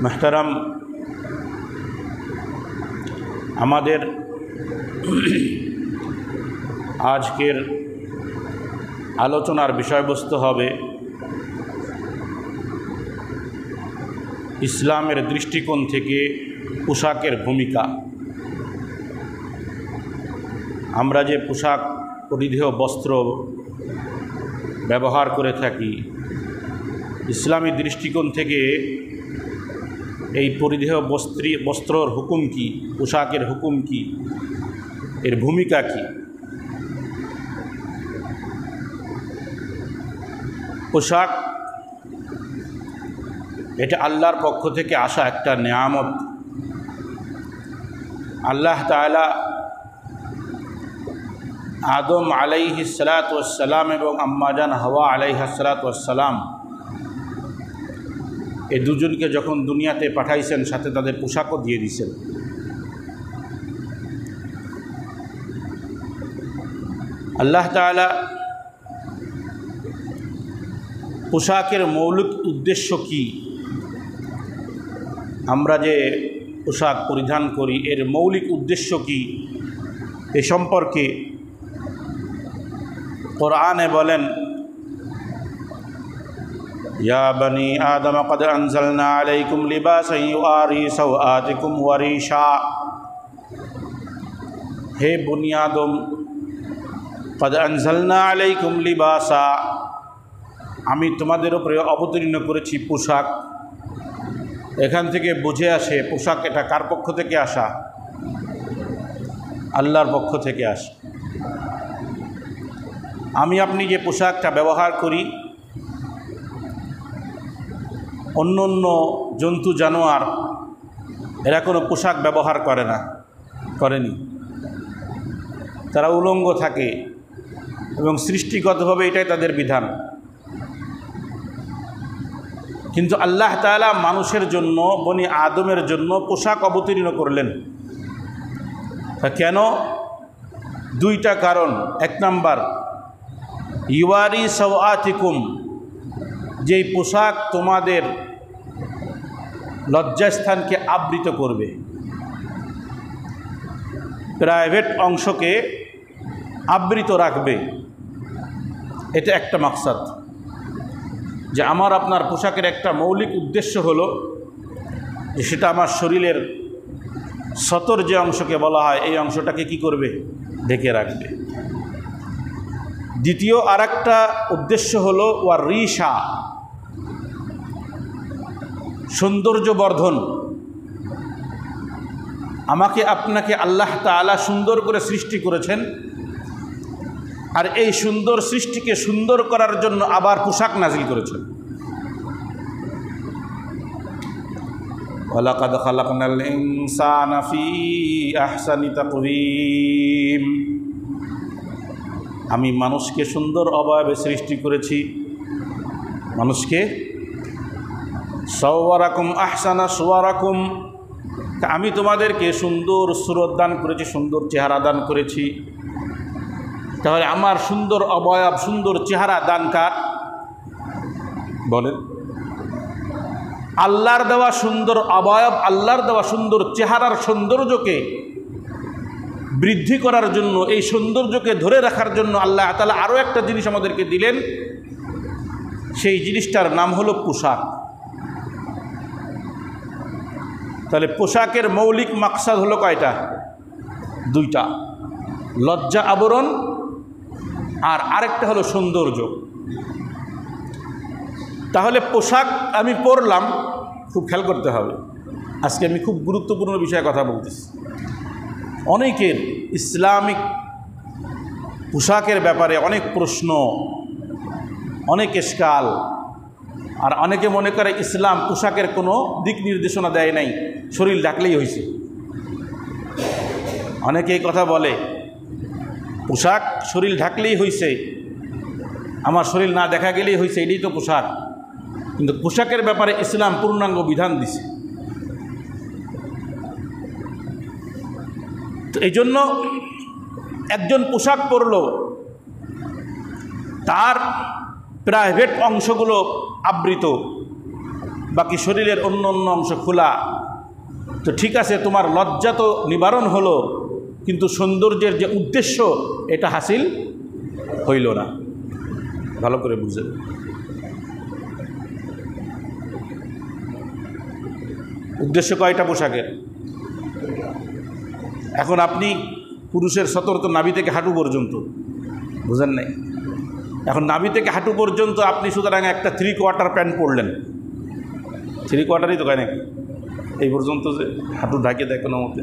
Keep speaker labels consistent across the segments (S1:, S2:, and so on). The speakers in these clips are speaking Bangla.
S1: মুহতারাম, আমাদের আজকের আলোচনার বিষয়বস্তু হবে ইসলামের দৃষ্টিকোণ থেকে পোশাকের ভূমিকা। আমরা যে পোশাক পরিধেয় বস্ত্র ব্যবহার করে থাকি, ইসলামী দৃষ্টিকোণ থেকে এই পরিধেয় বস্ত্রর হুকুম কি, পোশাকের হুকুম কি, এর ভূমিকা কি। পোশাক এটা আল্লাহর পক্ষ থেকে আসা একটা নেয়ামত। আল্লাহ তাআলা আদম আলাইহিস সালাতু ওয়াস সালাম এবং আম্মাজান হাওয়া আলাইহিস সালাতু ওয়াস সালাম এই দুজনকে যখন দুনিয়াতে পাঠাইছেন, সাথে তাদের পোশাকও দিয়ে দিয়েছেন। আল্লাহ তাআলা পোশাকের মৌলিক উদ্দেশ্য কি, আমরা যে পোশাক পরিধান করি এর মৌলিক উদ্দেশ্য কি, এ সম্পর্কে কোরআনে বলেন, ইয়া বনি আদম কদ আনজালনা আলাইকুম লিবাসান ইউআরি সাওআতিকুম ওয়া রিশা। হে বনি আদম, কদ আনজালনা আলাইকুম লিবাসা, আমি তোমাদের উপরে অবতীর্ণ করেছি পোশাক। এখান থেকে বুঝে আসে পোশাক এটা কার পক্ষ থেকে আসা? আল্লাহর পক্ষ থেকে আসে। আমি আপনি যে পোশাকটা ব্যবহার করি, অন্য অন্য জন্তু জানোয়ার এরা কোনো পোশাক ব্যবহার করেনি। তারা উলঙ্গ থাকে এবং সৃষ্টিগতভাবে এটাই তাদের বিধান। কিন্তু আল্লাহ তাআলা মানুষের জন্য, বনি আদমের জন্য পোশাক অবতীর্ণ করলেন। তা কেন? দুইটা কারণ। এক নাম্বার, ইউয়ারি সাওআতিকুম, যেই পোশাক তোমাদের লজ্জাস্থানকে আবৃত করবে, প্রাইভেট অংশকে আবৃত রাখবে। এটা একটা মাকসাদ, যে আমার আপনার পোশাকের একটা মৌলিক উদ্দেশ্য হলো যে সেটা আমার শরীরের সতর যে অংশকে বলা হয় এই অংশটাকে কি করবে? ঢেকে রাখবে। দ্বিতীয় আরেকটা উদ্দেশ্য হলো ওয়া রিশা, সৌন্দর্য বর্ধন। আমাকে আপনাকে আল্লাহ তাআলা সুন্দর করে সৃষ্টি করেছেন, আর এই সুন্দর সৃষ্টিকে সুন্দর করার জন্য আবার পোশাক নাজিল করেছেন। ওয়ালাকাদ খালাকনাল ইনসানা ফি আহসানি তাকওয়িম, আমি মানুষকে সুন্দর অবয়বে সৃষ্টি করেছি। মানুষকে সাওয়ারাকুম আহসানা সুওয়ারাকুম, আমি তোমাদেরকে সুন্দর সুরত দান করেছি, সুন্দর চেহারা দান করেছি। তাহলে আমার সুন্দর অবয়ব, সুন্দর চেহারা দান কার? বলেন। আল্লাহর দেওয়া সুন্দর অবয়ব, আল্লাহর দেওয়া সুন্দর চেহারার সৌন্দর্যকে বৃদ্ধি করার জন্য, এই সৌন্দর্যকে ধরে রাখার জন্য আল্লাহ তাআলা আরও একটা জিনিস আমাদেরকে দিলেন। সেই জিনিসটার নাম হলো পোশাক। তাহলে পোশাকের মৌলিক মাকসাদ হলো কয়টা? দুইটা, লজ্জা আবরণ আর আরেকটা হলো সৌন্দর্য। তাহলে পোশাক আমি পরলাম, খুব খেয়াল করতে হবে। আজকে আমি খুব গুরুত্বপূর্ণ বিষয়ে কথা বলতেছি। অনেকের ইসলামিক পোশাকের ব্যাপারে অনেক প্রশ্ন, অনেক ইশকাল, আর অনেকে মনে করে ইসলাম পোশাকের কোনো দিক নির্দেশনা দেয় নাই, শরীর ঢাকলেই হয়েছে। অনেকে এই কথা বলে, পোশাক শরীর ঢাকলেই হয়েছে, আমার শরীর না দেখা গেলেই হয়েছে, এটাই তো পোশাক। কিন্তু পোশাকের ব্যাপারে ইসলাম পূর্ণাঙ্গ বিধান দিছে। তো এই জন্য একজন পোশাক পরল, তার প্রাইভেট অংশগুলো আবৃত, বাকি শরীরের অন্য অন্য অংশ খোলা, তো ঠিক আছে, তোমার লজ্জা তো নিবারণ হলো, কিন্তু সৌন্দর্যের যে উদ্দেশ্য এটা হাসিল হইল না। ভালো করে বুঝে, উদ্দেশ্য কয়টা পোশাকের? এখন আপনি পুরুষের সতর্ক নাভি থেকে হাঁটু পর্যন্ত, বুঝেন নাই? এখন নাভি থেকে হাঁটু পর্যন্ত আপনি সুতরাং একটা 3/4 প্যান্ট পরলেন, 3/4ই তো কয় নাকি এই পর্যন্ত, যে হাঁটু ঢাকে দেয় কোনো মতে।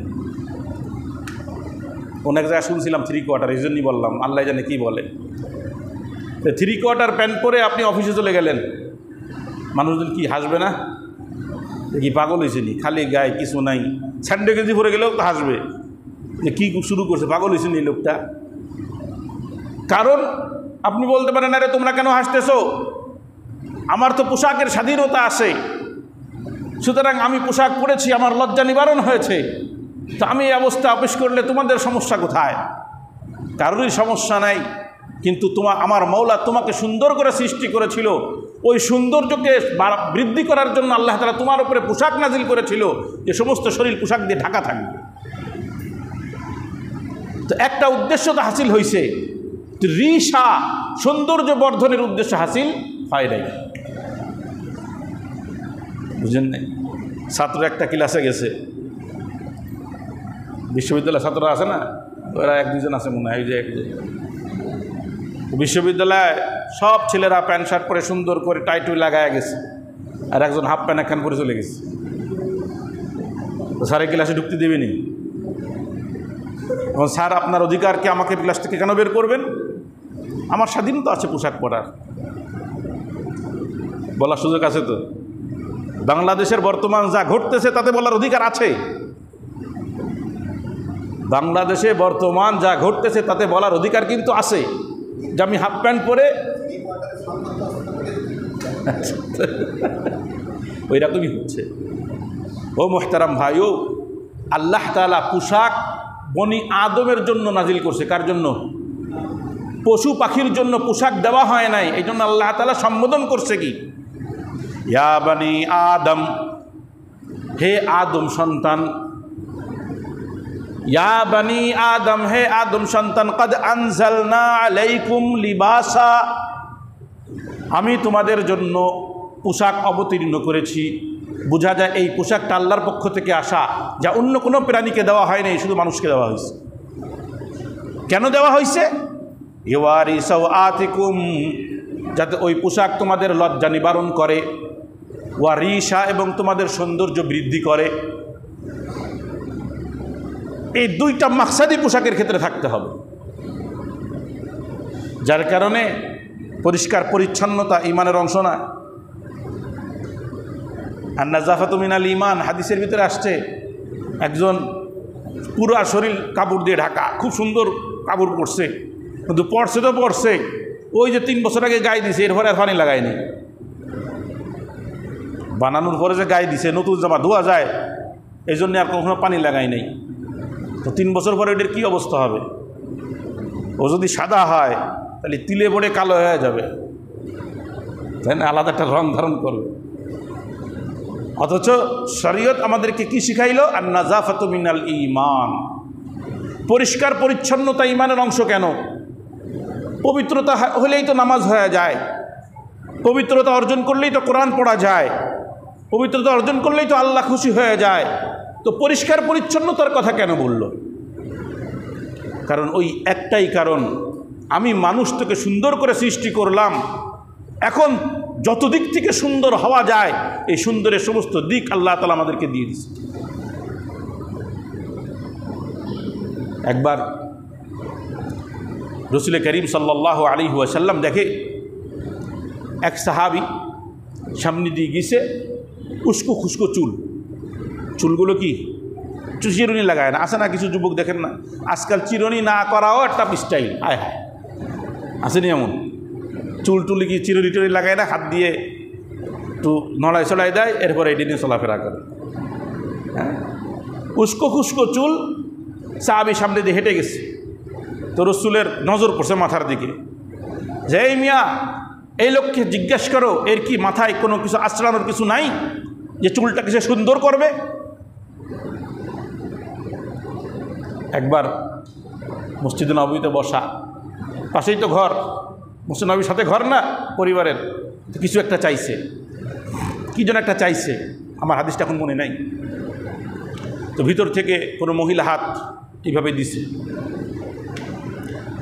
S1: অনেক জায়গায় শুনছিলাম 3/4, এই জন্যই বললাম, আল্লাহ জানে কি বলে। 3/4 প্যান্ট পরে আপনি অফিসে চলে গেলেন, মানুষজন কি হাসবে না? কি পাগল হয়েছে নি, খালি গায়ে কিছু নাই, স্যান্ডে কেজি পরে গেলেও তো হাসবে যে কী শুরু করছে, পাগল হয়েছে নি লোকটা। কারণ আপনি বলতে পারেন, আরে তোমরা কেন হাসতেছো, আমার তো পোশাকের স্বাধীনতা আছে, সুতরাং আমি পোশাক পরেছি, আমার লজ্জা নিবারণ হয়েছে, তো আমি এই অবস্থা অফিস করলে তোমাদের সমস্যা কোথায়? কারোরই সমস্যা নাই, কিন্তু আমার মওলা তোমাকে সুন্দর করে সৃষ্টি করেছিল, ওই সৌন্দর্যকে বৃদ্ধি করার জন্য আল্লাহ তাআলা তোমার উপরে পোশাক নাজিল করেছিল, যে সমস্ত শরীর পোশাক দিয়ে ঢাকা থাকবে। তো একটা উদ্দেশ্য তো হাসিল হয়েছে, রিসা সৌন্দর্য বর্ধনের উদ্দেশ্য হাসিল হয় নাই। বুঝেন নাই? ছাত্র একটা ক্লাসে গেছে, বিশ্ববিদ্যালয়ের ছাত্ররা আছে না, ওরা 1-2 জন আছে মনে হয়, যে বিশ্ববিদ্যালয়ে সব ছেলেরা প্যান্ট শার্ট পরে সুন্দর করে টাই টুই লাগায় গেছে, আর একজন হাফ প্যান্ট একখান পরে চলে গেছে। তো স্যার এই ক্লাসে ঢুকতে দেবেনি। এবং স্যার, আপনার অধিকারকে আমাকে ক্লাস থেকে কেন বের করবেন? আমার স্বাধীনতা আছে পোশাক পরার, বলার সুযোগ আছে তো। বাংলাদেশের বর্তমান যা ঘটতেছে তাতে বলার অধিকার আছে, বাংলাদেশে বর্তমান যা ঘটতেছে তাতে বলার অধিকার কিন্তু আছে, যে আমি হাফ প্যান্ট পরে ওই রকমই হচ্ছে। ও মোহতারাম ভাইও, আল্লাহ তাআলা পোশাক বনি আদমের জন্য নাজিল করছে। কার জন্য? পশু পাখির জন্য পোশাক দেওয়া হয় নাই, এই জন্য আল্লাহ তাআলা সম্বোধন করছে কি, ইয়া বানি আদম, হে আদম সন্তান, ইয়া বানি আদম, হে আদম সন্তান, কদ আনজালনা আলাইকুম লিবাসা, আমি তোমাদের জন্য পোশাক অবতীর্ণ করেছি। বোঝা যায় এই পোশাকটা আল্লাহর পক্ষ থেকে আসা, যা অন্য কোনো প্রাণীকে দেওয়া হয় নাই, শুধু মানুষকে দেওয়া হয়েছে। কেন দেওয়া হয়েছে? ইওয়ারি সাওআতিকুম, যাতে ওই পোশাক তোমাদের লজ্জা নিবারণ করে, ওয়া রিশা, এবং তোমাদের সৌন্দর্য বৃদ্ধি করে। এই দুইটা মাকসাদই পোশাকের ক্ষেত্রে থাকতে হবে, যার কারণে পরিষ্কার পরিচ্ছন্নতা ঈমানের অংশ না। আর নাযাফাতু মিনাল ঈমান, হাদিসের ভিতরে আসছে, একজন পুরা শরীর কাপড় দিয়ে ঢাকা, খুব সুন্দর কাপড় পরছে, কিন্তু পরছে তো পরছে, ওই যে 3 বছর আগে গায়ে দিছে, এরপরে আর পানি লাগায়নি। বানানোর পরে যে গায়ে দিছে, নতুন জামা ধোয়া যায়, এই জন্য আর কখনো পানি লাগাই নাই। তো 3 বছর পরে এটার কী অবস্থা হবে? ও যদি সাদা হয় তাহলে তিলে পড়ে কালো হয়ে যাবে, তাই না? আলাদা একটা রং ধারণ করবে। অথচ শরীয়ত আমাদেরকে কি শিখাইল? আর নাযাফাতু মিনাল ঈমান, পরিষ্কার পরিচ্ছন্নতা ঈমানের অংশ। কেন? পবিত্রতা হলেই তো নামাজ হয়ে যায়, পবিত্রতা অর্জন করলেই তো কোরআন পড়া যায়, পবিত্রতা অর্জন করলেই তো আল্লাহ খুশি হয়ে যায়। তো পরিষ্কার পরিচ্ছন্নতার কথা কেন বলল? কারণ ওই একটাই কারণ, আমি মানুষটাকে সুন্দর করে সৃষ্টি করলাম, এখন যত দিক থেকে সুন্দর হওয়া যায়, এই সুন্দরের সমস্ত দিক আল্লাহ তাআলা আমাদেরকে দিয়ে দিয়েছে। একবার রাসূল করিম সাল্লাল্লাহু আলাইহি ওয়াসাল্লাম দেখে এক সাহাবী সামনে দিয়ে গেছে, উস্কো খুস্কো চুলগুলো কি চিরুনি লাগায় না, আছে না কিছু যুবক দেখেন না, আজকাল চিরুনি না করাও একটা স্টাইল, আয় হায়, আসেনি এমন? চুল কি চিরুনি টুরি লাগায় না, হাত দিয়ে একটু নড়াই চড়াই দেয়, এরপরে এটি নিয়ে চলাফেরা করে। হ্যাঁ, উস্কো খুস্কো চুল, সাহাবী সামনে দিয়ে হেঁটে গেছে, তো রাসূলের নজর পড়ছে মাথার দিকে, যে এই মিয়া, এই লোককে জিজ্ঞেস করো এর কি মাথায় কোনো কিছু আশ্রানোর কিছু নাই যে চুলটাকে সে সুন্দর করবে? একবার মসজিদে নববীতে বসা, পাশেই তো ঘর, মসজিদ নবীর সাথে ঘর না পরিবারের, তো কিছু একটা চাইছে, কী যেন একটা চাইছে, আমার হাদিসটা এখন মনে নাই। তো ভিতর থেকে কোনো মহিলা হাত এইভাবে দিছে,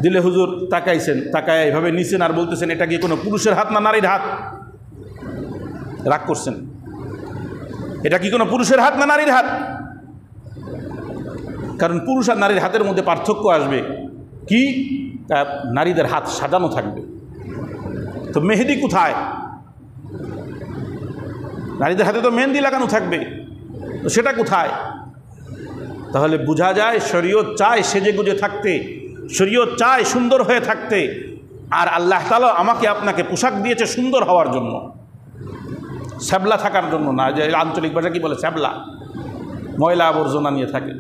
S1: দিলে হুজুর তাকাইছেন, তাকায় এইভাবে নিছেন আর বলতেছেন এটা কি কোনো পুরুষের হাত না নারীর হাত? রাগ করছেন, এটা কি কোনো পুরুষের হাত না নারীর হাত? কারণ পুরুষ আর নারীর হাতের মধ্যে পার্থক্য আসবে কি, নারীদের হাত সাজানো থাকবে। তো মেহেদি কোথায়? নারীদের হাতে তো মেহেন্দি লাগানো থাকবে, তো সেটা কোথায়? তাহলে বোঝা যায় শরীয়ত চায় সেজে গুজে থাকতে, শরীয়ত চায় সুন্দর হয়ে থাকতে, আর আল্লাহ তাআলা আমাকে আপনাকে পোশাক দিয়েছে সুন্দর হওয়ার জন্য, শ্যাবলা থাকার জন্য না। যে আঞ্চলিক ভাষা কি বলে, শ্যাবলা, ময়লা আবর্জনা নিয়ে থাকে।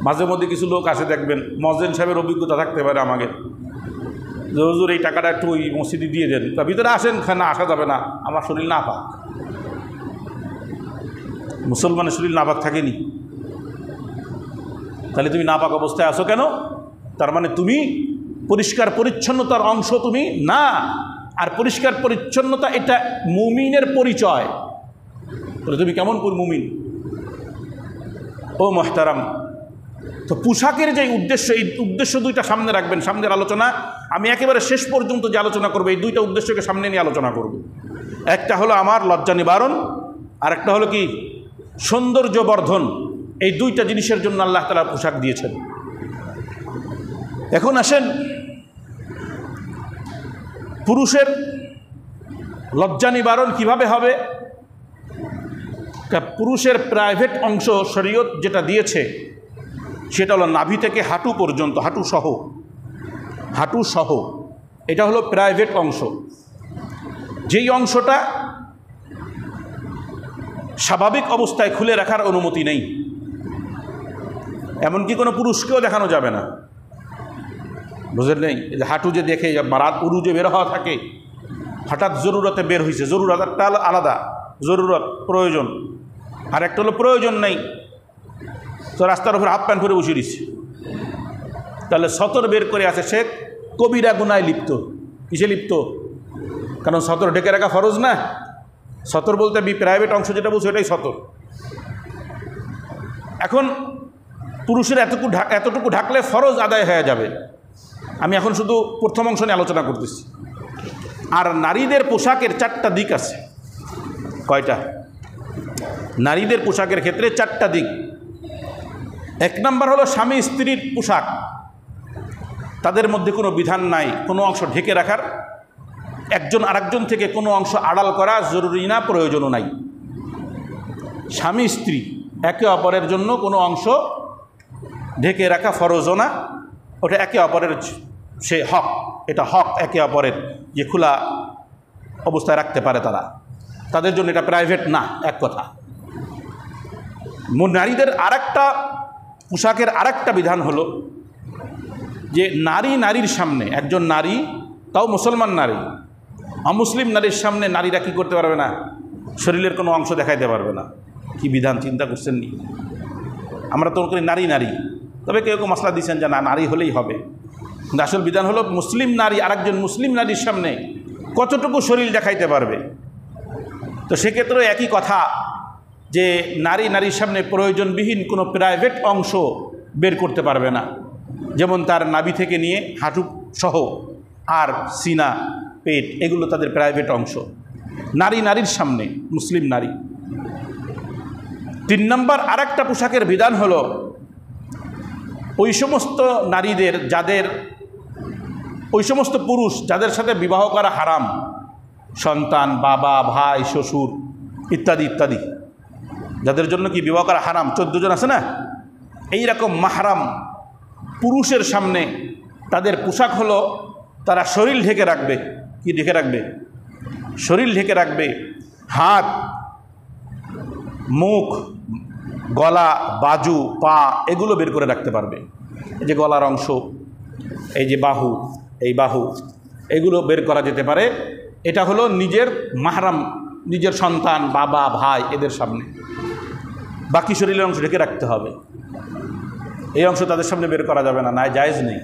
S1: মাঝে মধ্যে কিছু লোক আসে, দেখবেন মজেন সাহেবের অভিজ্ঞতা থাকতে পারে আমাকে, যে হুজুর এই টাকাটা একটু ওই মসজিদে দিয়ে দেন, তা ভিতরে আসেন, না আসা যাবে না, আমার শরীর নাপাক। মুসলমানের শরীর নাপাক থাকেনি, তাহলে তুমি নাপাক অবস্থায় আসো কেন? তার মানে তুমি পরিষ্কার পরিচ্ছন্নতার অংশ তুমি না। আর পরিষ্কার পরিচ্ছন্নতা এটা মুমিনের পরিচয়। তাহলে তুমি কেমন মুমিন? ও মুহতারাম, তো পোশাকের যে উদ্দেশ্য, এই উদ্দেশ্য দুইটা সামনে রাখবেন। সামনের আলোচনা আমি একেবারে শেষ পর্যন্ত যে আলোচনা করবো, এই দুইটা উদ্দেশ্যকে সামনে নিয়ে আলোচনা করব। একটা হলো আমার লজ্জা নিবারণ, আর একটা হলো কি সৌন্দর্য বর্ধন। এই দুইটা জিনিসের জন্য আল্লাহ তাআলা পোশাক দিয়েছেন। এখন আসেন, পুরুষের লজ্জা নিবারণ কিভাবে হবে? পুরুষের প্রাইভেট অংশ শরীয়ত যেটা দিয়েছে সেটা হলো নাভি থেকে হাঁটু পর্যন্ত, হাঁটু সহ এটা হলো প্রাইভেট অংশ। যেই অংশটা স্বাভাবিক অবস্থায় খুলে রাখার অনুমতি নেই, এমনকি কোনো পুরুষকেও দেখানো যাবে না। বুঝলেন নেই? যে হাঁটু যে দেখে রাত উরু যে বের হওয়া থাকে, হঠাৎ জরুরতে বের হয়েছে, জরুরত একটা আলাদা, জরুরত প্রয়োজন, আর একটা হলো প্রয়োজন নেই, তো রাস্তার উপর হাফ প্যান্ট পরে বসে দিচ্ছে, তাহলে সতর বের করে আছে, সে কবিরা গুনায় লিপ্ত। কিসে লিপ্ত? কারণ সতর ঢেকে রাখা ফরজ না। সতর বলতে প্রাইভেট অংশ যেটা বলছে এটাই সতর। এখন পুরুষের এতটুকু ঢাকলে ফরজ আদায় হয়ে যাবে। আমি এখন শুধু প্রথম অংশ নিয়ে আলোচনা করতেছি। আর নারীদের পোশাকের চারটা দিক আছে। কয়টা? নারীদের পোশাকের ক্ষেত্রে চারটা দিক। এক নম্বর হলো স্বামী স্ত্রীর পোশাক, তাদের মধ্যে কোনো বিধান নাই কোনো অংশ ঢেকে রাখার, একজন আরেকজন থেকে কোনো অংশ আড়াল করা জরুরি না, প্রয়োজনও নাই। স্বামী স্ত্রী একে অপরের জন্য কোনো অংশ ঢেকে রাখা ফরজও না, ওটা একে অপরের সে হক, এটা হক একে অপরের, যে খোলা অবস্থায় রাখতে পারে তারা, তাদের জন্য এটা প্রাইভেট না। এক কথা। নারীদের আরেকটা পোশাকের আরেকটা বিধান হলো যে নারীর সামনে, একজন নারী, তাও মুসলমান নারী, অমুসলিম নারীর সামনে নারীরা কী করতে পারবে না? শরীরের কোনো অংশ দেখাইতে পারবে না। কি বিধান চিন্তা করছেন নি? আমরা তো করি নারী, তবে কেউ কেউ মশলা দিচ্ছেন যে না, নারী হলেই হবে। কিন্তু আসল বিধান হলো মুসলিম নারী আরেকজন মুসলিম নারীর সামনে কতটুকু শরীর দেখাইতে পারবে। তো সেক্ষেত্রে একই কথা যে নারীর সামনে প্রয়োজনবিহীন কোনো প্রাইভেট অংশ বের করতে পারবে না, যেমন তার নাভি থেকে নিয়ে হাঁটু সহ আর সিনা, পেট, এগুলো তাদের প্রাইভেট অংশ। নারীর সামনে, মুসলিম নারী। 3 নম্বর আরেকটা পোশাকের বিধান হলো ওই সমস্ত নারীদের ওই সমস্ত পুরুষ যাদের সাথে বিবাহ করা হারাম, সন্তান, বাবা, ভাই, শ্বশুর ইত্যাদি ইত্যাদি, যাদের জন্য কি বিবাহ করা হারাম, 14 জন আছে না, এই রকম মাহরাম পুরুষের সামনে তাদের পোশাক হলো তারা শরীর ঢেকে রাখবে। কি ঢেকে রাখবে? শরীর ঢেকে রাখবে। হাত, মুখ, গলা, বাজু, পা এগুলো বের করে রাখতে পারবে। এই যে গলার অংশ, এই যে বাহু, এই বাহু, এগুলো বের করা যেতে পারে। এটা হলো নিজের মাহরাম, নিজের সন্তান, বাবা, ভাই, এদের সামনে। বাকি শরীরের অংশ ঢেকে রাখতে হবে। এই অংশ তাদের সামনে বের করা যাবে না, জায়েজ নেই।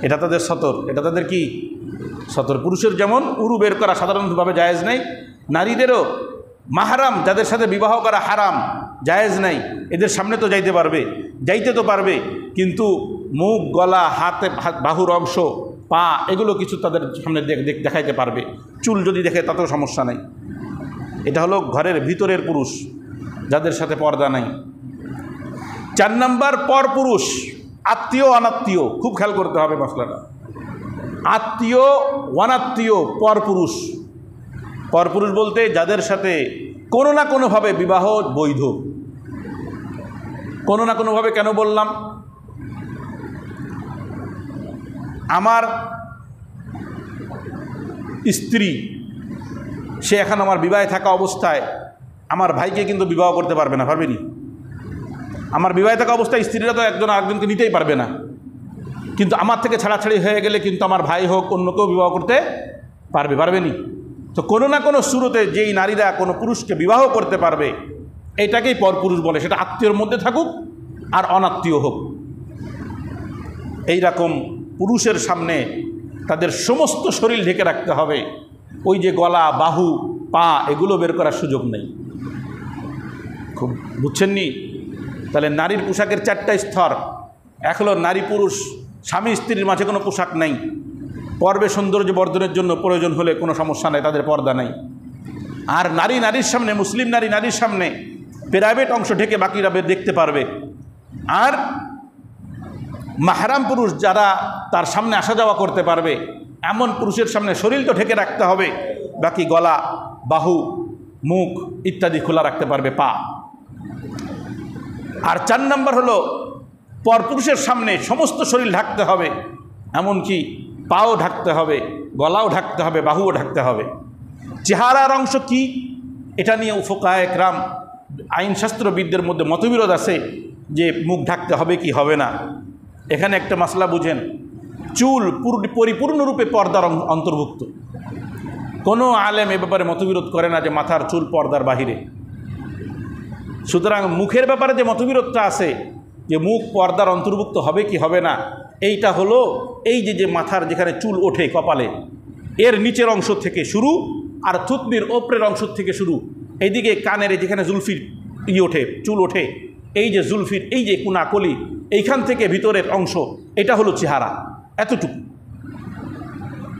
S1: এটা তাদের সতর, এটা তাদের কি সতর। পুরুষের যেমন উরু বের করা সাধারণভাবে জায়েজ নেই, নারীদেরও মাহরাম যাদের সাথে বিবাহ করা হারাম, জায়েজ নাই। এদের সামনে তো যাইতে তো পারবে, কিন্তু মুখ, গলা, হাতে, বাহুর অংশ, পা, এগুলো কিছু তাদের সামনে দেখাইতে পারবে। চুল যদি দেখে তাতেও সমস্যা নেই। এটা হলো ঘরের ভিতরের পুরুষ, যাদের সাথে পর্দা নাই। 4 নম্বর পরপুরুষ, আত্মীয় অনাত্মীয়। খুব খেয়াল করতে হবে মশলাটা। আত্মীয় অনাত্মীয় পরপুরুষ। পরপুরুষ বলতে যাদের সাথে কোনো না কোনোভাবে বিবাহ বৈধ। কোনো না কোনোভাবে কেন বললাম? আমার স্ত্রী, সে এখন আমার বিবাহে থাকা অবস্থায় আমার ভাইকে কিন্তু বিবাহ করতে পারবে না, পারবে নি? আমার বিবাহে থাকা অবস্থায় স্ত্রীরা তো একজন আরেকজনকে নিতেই পারবে না, কিন্তু আমার থেকে ছাড়াছাড়ি হয়ে গেলে কিন্তু আমার ভাই হোক অন্য কেউ বিবাহ করতে পারবে নি? তো কোনো না কোনো শুরুতে যেই নারীরা কোনো পুরুষকে বিবাহ করতে পারবে, এটাকেই পরপুরুষ বলে। সেটা আত্মীয়র মধ্যে থাকুক আর অনাত্মীয় হোক। এই রকম পুরুষের সামনে তাদের সমস্ত শরীর ঢেকে রাখতে হবে। ওই যে গলা, বাহু, পা, এগুলো বের করার সুযোগ নেই। খুব বুঝছেননি? তাহলে নারীর পোশাকের 4টা স্তর। এক হলো নারী পুরুষ, স্বামী স্ত্রীর মাঝে কোনো পোশাক নেই। পর্বে সৌন্দর্য বর্ধনের জন্য প্রয়োজন হলে কোনো সমস্যা নেই, তাদের পর্দা নেই। আর নারীর সামনে, মুসলিম নারীর সামনে প্রাইভেট অংশ ঢেকে বাকিরা দেখতে পারবে। আর মাহরাম পুরুষ যারা তার সামনে আসা যাওয়া করতে পারবে, এমন পুরুষের সামনে শরীর তো ঢেকে রাখতে হবে, বাকি গলা, বাহু, মুখ ইত্যাদি খোলা রাখতে পারবে, পা। আর 4 নম্বর হলো পরপুরুষের সামনে সমস্ত শরীর ঢাকতে হবে, এমনকি পাও ঢাকতে হবে, গলাও ঢাকতে হবে, বাহুও ঢাকতে হবে। চেহারার অংশ কি, এটা নিয়ে ফুকায়ে কেরাম, আইনশাস্ত্রবিদদের মধ্যে মতবিরোধ আছে যে মুখ ঢাকতে হবে কি হবে না। এখানে একটা মাসলা বুঝেন, চুল পরিপূর্ণরূপে পর্দার অন্তর্ভুক্ত। কোনো আলেম এ ব্যাপারে মতবিরোধ করে না যে মাথার চুল পর্দার বাহিরে। সুতরাং মুখের ব্যাপারে যে মতবিরোধটা আছে যে মুখ পর্দার অন্তর্ভুক্ত হবে কি হবে না, এইটা হলো এই যে মাথার যেখানে চুল ওঠে কপালে, এর নিচের অংশ থেকে শুরু, আর থুতনির ওপরের অংশ থেকে শুরু, এইদিকে কানের যেখানে জুলফির ওঠে, চুল ওঠে, এই যে জুলফির এই যে কুনাকলি, এইখান থেকে ভিতরের অংশ, এটা হলো চেহারা। এতটুকু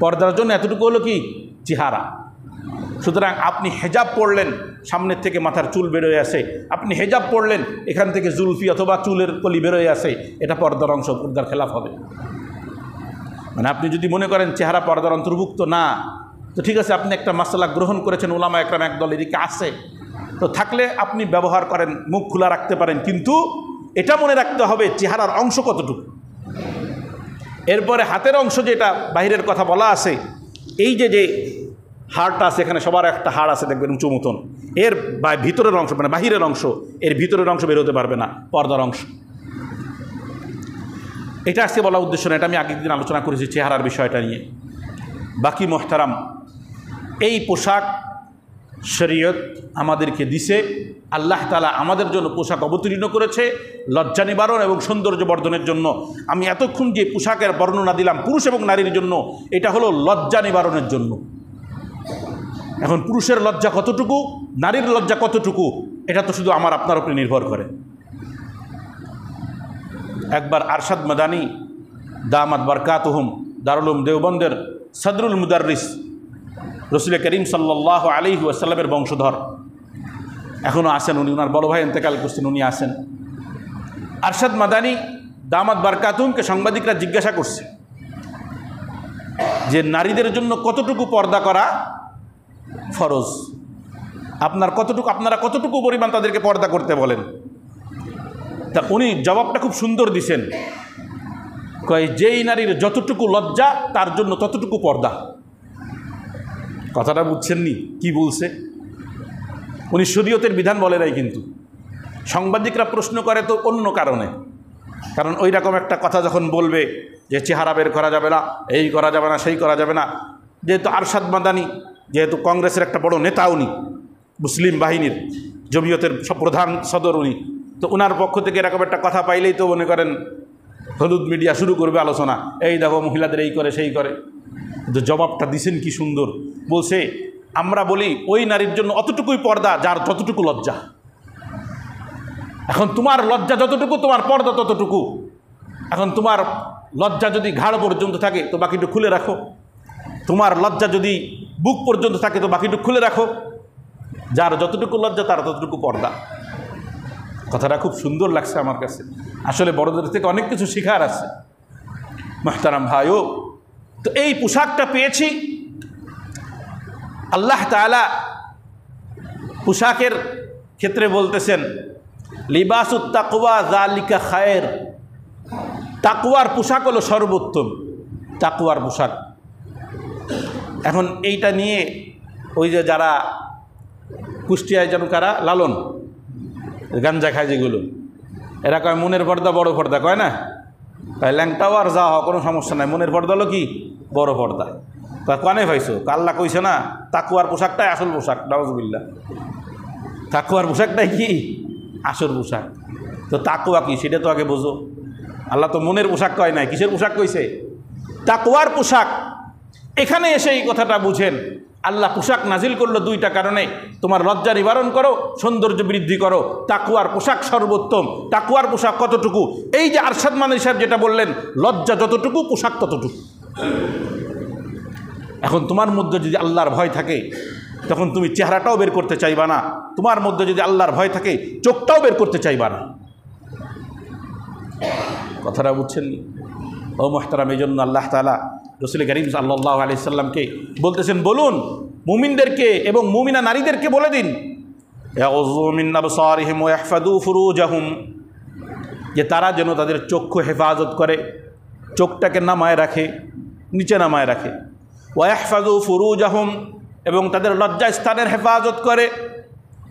S1: পর্দার জন্য, এতটুকু হলো কি চেহারা। সুতরাং আপনি হেজাব পড়লেন, সামনের থেকে মাথার চুল বেরোয় আসে, আপনি হেজাব পড়লেন, এখান থেকে জুলফি অথবা চুলের কলি বেরোয় আসে, এটা পর্দার অংশ, পর্দার খেলাফ হবে। মানে আপনি যদি মনে করেন চেহারা পর্দার অন্তর্ভুক্ত না, তো ঠিক আছে, আপনি একটা মাসলা গ্রহণ করেছেন, উলামা একরাম একদল এদিকে আছে, তো থাকলে আপনি ব্যবহার করেন, মুখ খোলা রাখতে পারেন, কিন্তু এটা মনে রাখতে হবে চেহারার অংশ কতটুকু। এরপরে হাতের অংশ, যেটা বাহিরের কথা বলা আছে, এই যে হাড়টা আছে, এখানে সবার একটা হাড় আছে দেখবেন উঁচু মতন, এর ভিতরের অংশ মানে বাহিরের অংশ, এর ভিতরের অংশ বের হতে পারবে না, পর্দার অংশ। এটা আজকে বলা উদ্দেশ্য না, এটা আমি আগের দিন আলোচনা করেছি চেহারার বিষয়টা নিয়ে। বাকি মোহতারাম, এই পোশাক শরীয়ত আমাদেরকে দিছে। আল্লাহ তাআলা আমাদের জন্য পোশাক অবতীর্ণ করেছে লজ্জা নিবারণ এবং সৌন্দর্য বর্ধনের জন্য। আমি এতক্ষণ যে পোশাকের বর্ণনা দিলাম পুরুষ এবং নারীর জন্য, এটা হলো লজ্জা নিবারণের জন্য। এখন পুরুষের লজ্জা কতটুকু, নারীর লজ্জা কতটুকু, এটা তো শুধু আমার আপনার উপরে নির্ভর করে। একবার আরশাদ মাদানী দামাত বারকাতুহুম, দারুল উলুম দেওবন্দের সদরুল মুদাররিস, রসুল করিম সাল্লাল্লাহু আলাইহি ওয়াসাল্লামের বংশধর, এখনও আসেন উনি, ওনার বড় ভাই ইন্তেকাল করছেন, উনি আসেন। আরশাদ মাদানী দামাত বারকাতুহুমকে সাংবাদিকরা জিজ্ঞাসা করছে যে নারীদের জন্য কতটুকু পর্দা করা ফরজ, আপনারা কতটুকু পরিমাণ তাদেরকে পর্দা করতে বলেন। তা উনি জবাবটা খুব সুন্দর দিছেন, কয় যেই নারীর যতটুকু লজ্জা তার জন্য ততটুকু পর্দা। কথাটা বুঝছেননি কি বলছে? উনি শরীয়তের বিধান বলে নাই, কিন্তু সাংবাদিকরা প্রশ্ন করে তো অন্য কারণে, কারণ ওই রকম একটা কথা যখন বলবে যে চেহারা বের করা যাবে না, এই করা যাবে না, সেই করা যাবে না। যেহেতু আরশাদ মাদানি যেহেতু কংগ্রেসের একটা বড় নেতা, উনি মুসলিম বাহিনীর জমিয়তের প্রধান সদর উনি, তো ওনার পক্ষ থেকে এরকম একটা কথা পাইলেই তো মনে করেন হলুদ মিডিয়া শুরু করবে আলোচনা, এই দেখো মহিলাদের এই করে সেই করে। কিন্তু জবাবটা দিছেন কি সুন্দর, বলছে আমরা বলি ওই নারীর জন্য অতটুকুই পর্দা যার যতটুকু লজ্জা। এখন তোমার লজ্জা যতটুকু, তোমার পর্দা ততটুকু। এখন তোমার লজ্জা যদি ঘাড় পর্যন্ত থাকে তো বাকিটু খুলে রাখো, তোমার লজ্জা যদি বুক পর্যন্ত থাকে তো বাকিটু খুলে রাখো। যার যতটুকু লজ্জা তার ততটুকু পর্দা। কথাটা খুব সুন্দর লাগছে আমার কাছে। আসলে বড়দের থেকে অনেক কিছু শেখার আছে মুহতারাম ভাইও। তো এই পোশাকটা পেয়েছি, আল্লাহ তাআলা পোশাকের ক্ষেত্রে বলতেছেন লিবাসুত তাকওয়া যালিকা খায়র, তাকওয়ার পোশাক হলো সর্বোত্তম, তাকওয়ার পোশাক। এখন এইটা নিয়ে ওই যে যারা কুষ্টিয়ায় যেন কারা লালন গাঞ্জা খায় যেগুলো, এরা কয় মনের পর্দা বড় পর্দা, কয় না? কয় ল্যাংটাও আর যা হওয়া কোনো সমস্যা নাই, মনের পর্দা হলো কি বড় পর্দা। কানে পাইছো আল্লাহ কইছে না তাকওয়ার পোশাকটাই আসল পোশাক। নাউজুবিল্লাহ, তাকওয়ার পোশাকটাই কি আসল পোশাক। তো তাকওয়া কি সেটা তো আগে বোঝো। আল্লাহ তো মনের পোশাক কয় নাই, কিসের পোশাক কইছে? তাকওয়ার পোশাক। এখানে এসে এই কথাটা বুঝেন, আল্লাহ পোশাক নাজিল করলো দুইটা কারণে, তোমার লজ্জা নিবারণ করো, সৌন্দর্য বৃদ্ধি করো। তাকওয়ার পোশাক সর্বোত্তম। তাকওয়ার পোশাক কতটুকু? এই যে আরশাদ মাদানী সাহেব যেটা বললেন, লজ্জা যতটুকু পোশাক ততটুকু। এখন তোমার মধ্যে যদি আল্লাহর ভয় থাকে তখন তুমি চেহারাটাও বের করতে চাইবা না, তোমার মধ্যে যদি আল্লাহর ভয় থাকে চোখটাও বের করতে চাইবা না। কথাটা বুঝছেন ও মুহতারাম? এই জন্য আল্লাহ তাআলা রাসূল কারীম সাল্লাল্লাহু আলাইহি সাল্লামকে বলতেছেন, বলুন মুমিনদেরকে এবং মুমিনা নারীদেরকে বলে দিন ইয়াগুযু মিন আবসারিহিম ওয়া ইয়াহফাযু ফুরুজাহুম, যে তারা যেন তাদের চক্ষু হেফাজত করে, চোখটাকে নামায় রাখে, নিচে নামায় রাখে। ওয়া ইয়াহফাযু ফুরুজাহুম, এবং তাদের লজ্জাস্থানের হেফাজত করে।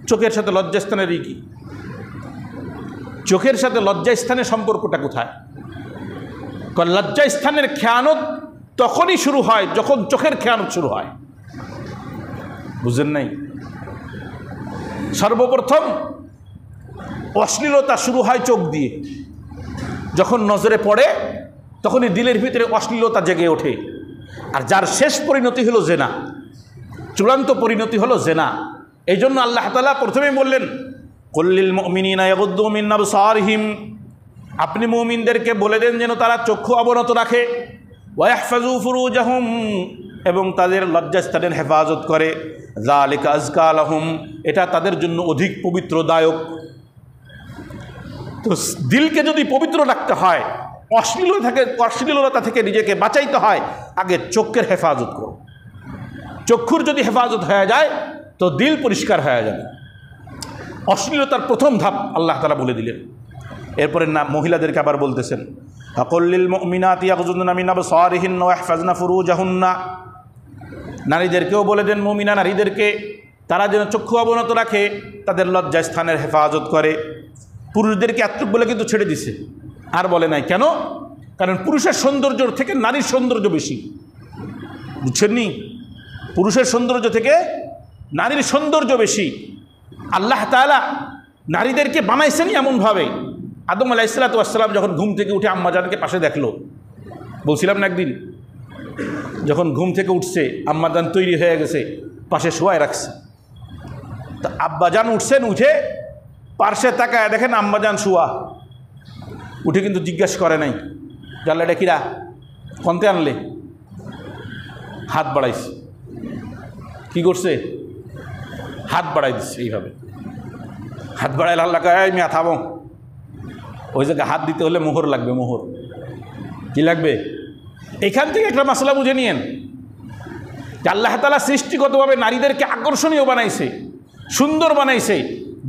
S1: চোখের সাথে লজ্জাস্থানের কি? চোখের সাথে লজ্জাস্থানের সম্পর্কটা কোথায়? কারণ লজ্জাস্থানের খেয়ানত তখনই শুরু হয় যখন চোখের খেয়ানত শুরু হয়। বুঝেন নাই? সর্বপ্রথম অশ্লীলতা শুরু হয় চোখ দিয়ে। যখন নজরে পড়ে তখনই দিলের ভিতরে অশ্লীলতা জেগে ওঠে। আর যার শেষ পরিণতি হলো জেনা, চূড়ান্ত পরিণতি হলো জেনা। এই জন্য আল্লাহ তাআলা প্রথমেই বললেন কুল্লিল মুমিনিনা ইয়াগুদ্দু মিন আবসারিহিম, আপনি মুমিনদেরকে বলে দেন যেন তারা চক্ষু অবনত রাখে। ওয়া ইয়াহফাযু ফুরুজাহুম, এবং তাদের লজ্জাস্থানের হেফাজত করে। যালিকা আযকা লাহুম, এটা তাদের জন্য অধিক পবিত্রদায়ক। তো দিলকে যদি পবিত্র রাখতে হয়, অশ্লীলতা থেকে নিজেকে বাঁচাইতে হয়, আগে চোখের হেফাজত করো। চক্ষুর যদি হেফাজত হয়ে যায় তো দিল পরিষ্কার হয়ে যাবে। অশ্লীলতার প্রথম ধাপ আল্লাহ তাআলা বলে দিলেন। এরপরে না মহিলাদেরকে আবার বলতেছেন আকুল্লিল মুমিনাতি ইয়াগুযুদনা মিন আবসারিহিন্না ওয়া ইয়াহফাযনা ফুরুজাহুন্না, নারীদেরকেও বলে দেন, মুমিনা নারীদেরকে, তারা যেন চক্ষু অবনত রাখে, তাদের লজ্জা স্থানের হেফাজত করে। পুরুষদেরকে এতটুকু বলে কিন্তু ছেড়ে দিছে, আর বলে নাই। কেন? কারণ পুরুষের সৌন্দর্য থেকে নারীর সৌন্দর্য বেশি। বুঝছেননি? পুরুষের সৌন্দর্য থেকে নারীর সৌন্দর্য বেশি। আল্লাহ তাআলা নারীদেরকে বানাইছেনই এমনভাবে। আদম আলাইহিসসালাতু ওয়াসসালাম যখন ঘুম থেকে উঠে আম্মাজানকে পাশে দেখলো, বলছিলাম না একদিন, যখন ঘুম থেকে উঠছে আম্মাজান তৈরি হয়ে গেছে, পাশে শোয়ায় রাখছে। তা আব্বাজান উঠছেন, উঠে পার্শ্বে তাকায় দেখেন আম্মাজান শোয়া। উঠে কিন্তু জিজ্ঞাসা করে নাই জানলে এটা কিরা, কনতে আনলে? হাত বাড়াইছে। কি করছে? হাত বাড়াই দিচ্ছে। এইভাবে হাত বাড়াইলে আল্লাহ কয় এই মিয়া থামো, ওই জায়গায় হাত দিতে হলে মোহর লাগবে। মোহর কি লাগবে? এখান থেকে একটা মাসলা বুঝে নিয়েন যে আল্লাহ তাআলা সৃষ্টিগতভাবে নারীদেরকে আকর্ষণীয় বানাইছে, সুন্দর বানাইছে,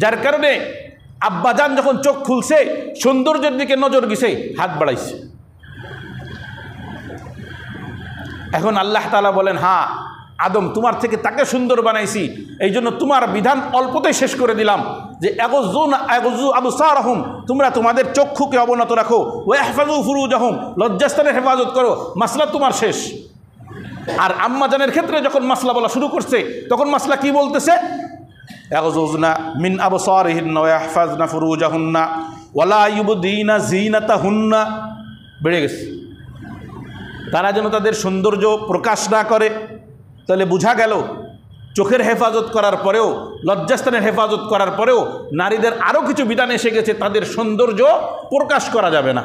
S1: যার কারণে আব্বাজান যখন চোখ খুলছে সৌন্দর্যের দিকে নজর গেছে, হাত বাড়াইছে। এখন আল্লাহ তাআলা বলেন, হ্যাঁ আদম তোমার থেকে তাকে সুন্দর বানাইছি, এই জন্য তোমার বিধান অল্পতেই শেষ করে দিলাম যে ইয়াগুযু আবসারহুম, তোমরা তোমাদের চক্ষুকে অবনত রাখো, ওয়া ইহফাযু ফুরুজাহুম, লজ্জাস্থানের হেফাজত করো। মাসলা তোমার শেষ। আর আম্মা জানের ক্ষেত্রে যখন মাসলা বলা শুরু করছে তখন মাসলা কি বলতেছে? ইয়াগুযুনা মিন আবসারিহিন্না ওয়া ইহফাযনা ফুরুজাহুন্না ওয়ালা ইউবদিনা যিনাতাহুন্না, বেড়ে গেছে। তারা যেন তাদের সৌন্দর্য প্রকাশ না করে। তাহলে বোঝা গেল চোখের হেফাজত করার পরেও, লজ্জাস্থানের হেফাজত করার পরেও নারীদের আরও কিছু বিধান এসে গেছে, তাদের সৌন্দর্য প্রকাশ করা যাবে না।